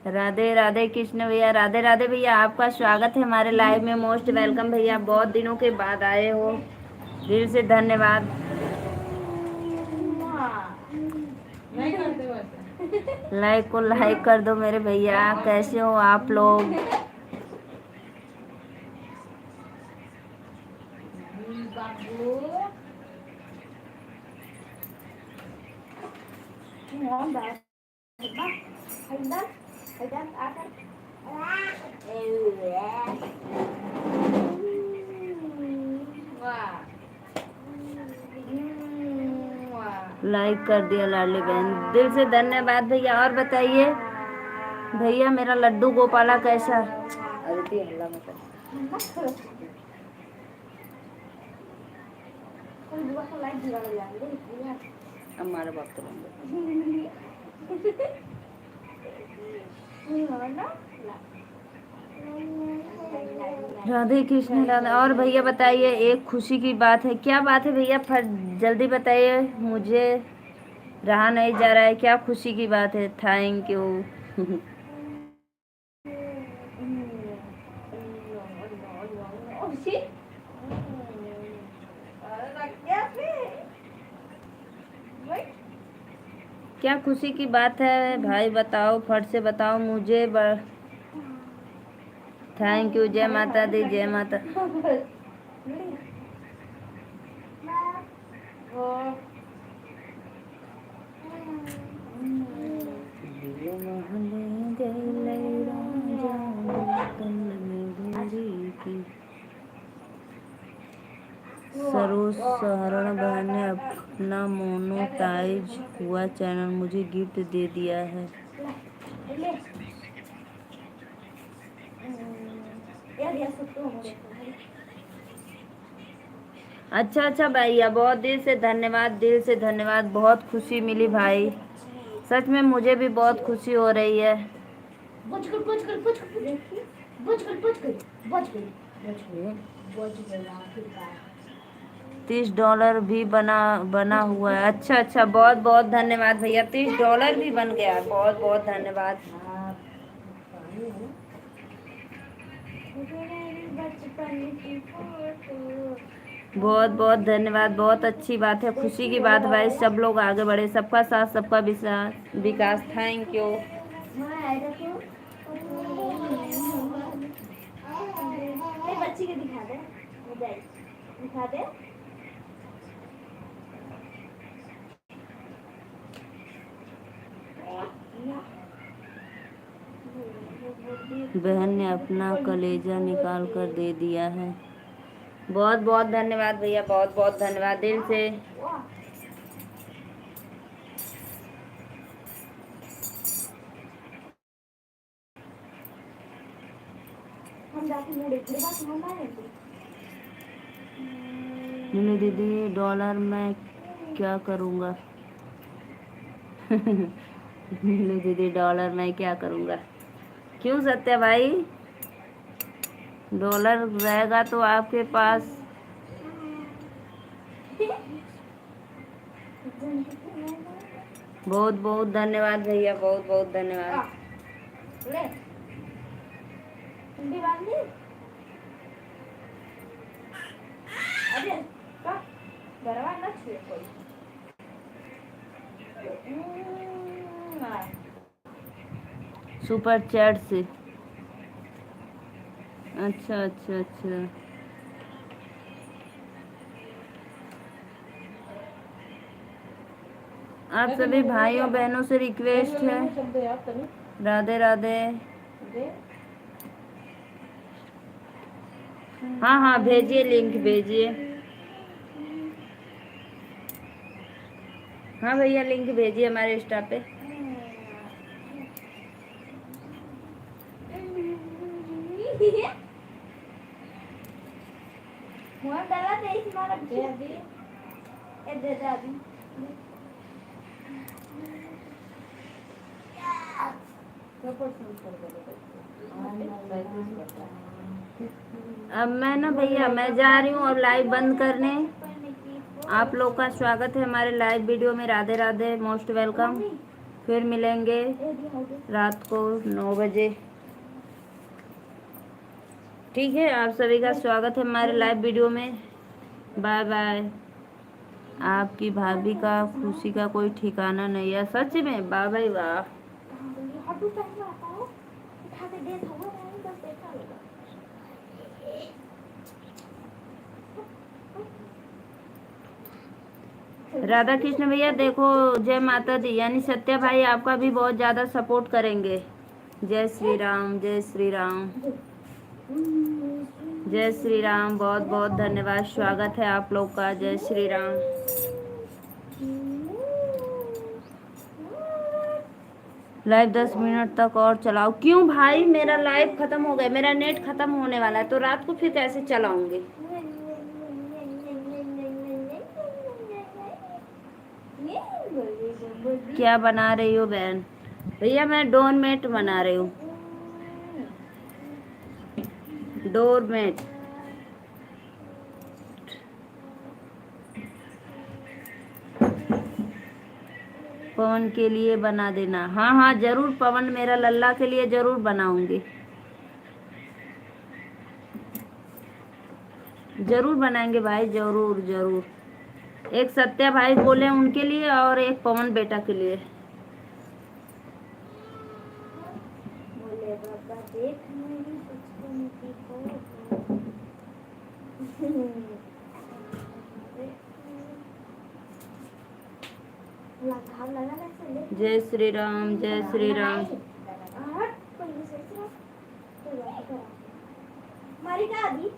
राधे राधे कृष्ण भैया, राधे राधे भैया, आपका स्वागत है हमारे लाइव में, मोस्ट वेलकम भैया, बहुत दिनों के बाद आए हो, दिल से धन्यवाद। नहीं करते वैसे। लाइक को लाइक कर दो मेरे भैया, कैसे हो आप लोग। बाबू ngon bạn hay đất ăn like कर दिया लाडली बहन, दिल से धन्यवाद भैया। और बताइए भैया मेरा लड्डू गोपाला कैसा। अरे ती हल्ला मत कर। हमारे बाप तो राधे कृष्ण राधा। और भैया बताइए, एक खुशी की बात है, क्या बात है भैया, जल्दी बताइए, मुझे रहा नहीं जा रहा है, क्या खुशी की बात है। Thank you. क्या खुशी की बात है भाई, बताओ फट से बताओ मुझे। थैंक यू, जय माता दी, जय माता। सरोज सहरण बहन ने अपना मोनोटाइज हुआ चैनल मुझे गिफ्ट दे दिया है। अच्छा अच्छा भैया, बहुत दिल से धन्यवाद, दिल से धन्यवाद, बहुत खुशी मिली भाई, सच में मुझे भी बहुत खुशी हो रही है। $30 भी बना हुआ है। अच्छा अच्छा, बहुत बहुत धन्यवाद भैया, $30 भी बन गया, बहुत बहुत धन्यवाद। बहुत बहुत धन्यवाद, बहुत अच्छी बात है, खुशी की बात भाई, सब लोग आगे बढ़े, सबका साथ सबका विकास। Thank you. बच्ची के दिखा दे, दिखा दे। बहन ने अपना कलेजा निकाल कर दे दिया है। बहुत बहुत धन्यवाद भैया, बहुत बहुत धन्यवाद दिल से। नीलू दीदी, डॉलर मैं क्या करूँगा। नीलू दीदी, डॉलर मैं क्या करूँगा। क्यों सत्या भाई, डॉलर रहेगा तो आपके पास। बहुत बहुत धन्यवाद भैया, बहुत बहुत धन्यवाद। ले हिंदी बांध ली। अरे का गरवा न छुए कोई। सुपर चैट से। अच्छा अच्छा अच्छा। आप सभी भाइयों बहनों से रिक्वेस्ट है, शब्द याद करो राधे राधे। दे। हाँ हाँ भेजिए, लिंक भेजिए। हाँ भैया लिंक भेजिए हमारे इंस्टा पे। मोहन डाला दे इस मारा दे अभी ए दे दे अभी। प्रॉपर सेंड कर दो। अब मैं ना भैया मैं जा रही हूँ और लाइव बंद करने। आप लोग का स्वागत है हमारे लाइव वीडियो में। Radhe Radhe, most welcome. फिर मिलेंगे रात को 9 बजे। ठीक है, आप सभी का स्वागत है हमारे लाइव वीडियो में। Bye bye. आपकी भाभी का खुशी का कोई ठिकाना नहीं है, सच में। वाह भाई वाह। हटू टाइम आता है उठा के दे दूंगा मैं बस देखा लेगा। राधा कृष्ण भैया देखो, जय माता दी। यानी सत्या भाई आपका भी बहुत ज़्यादा सपोर्ट करेंगे। जय श्री राम, जय श्री राम, जय श्री राम। बहुत बहुत धन्यवाद, स्वागत है आप लोग का। जय श्री राम। लाइव 10 मिनट तक और चलाओ। क्यों भाई, मेरा लाइव खत्म हो गया, मेरा नेट खत्म होने वाला है, तो रात को फिर कैसे चलाऊंगी। क्या बना रही हो बहन? भैया मैं डोरमेट बना रही हूँ, डोरमेट। पवन के लिए बना देना। हाँ हाँ जरूर, पवन मेरा लल्ला के लिए जरूर बनाऊंगी, जरूर बनाएंगे भाई, जरूर जरूर। एक सत्या भाई बोले उनके लिए और एक पवन बेटा के लिए। बोले बाबा देख मेरी बचपन की फोटो। लगा लगा ऐसे ले। जय श्री राम, जय श्री राम। हट पहले से तो करा मारी का अभी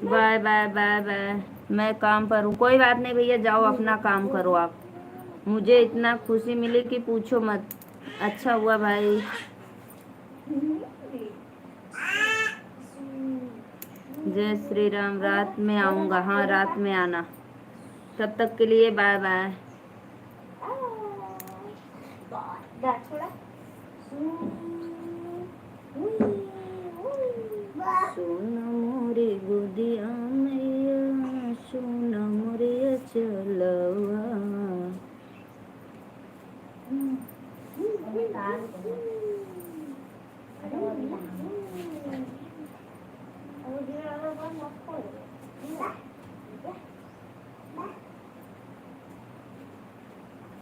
बाय बाय बाय बाय। मैं काम पर हूँ। कोई बात नहीं भैया, जाओ अपना काम करो आप। मुझे इतना खुशी मिली कि पूछो मत। अच्छा हुआ भाई। जय श्री राम। रात में आऊँगा, हाँ रात में आना। तब तक के लिए बाय बाय। छोड़ा सोना मोरे गोदिया मैया, सोना मोरे चलवा।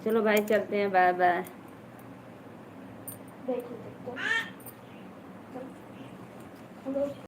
चलो भाई चलते हैं, बाय बाय। देखो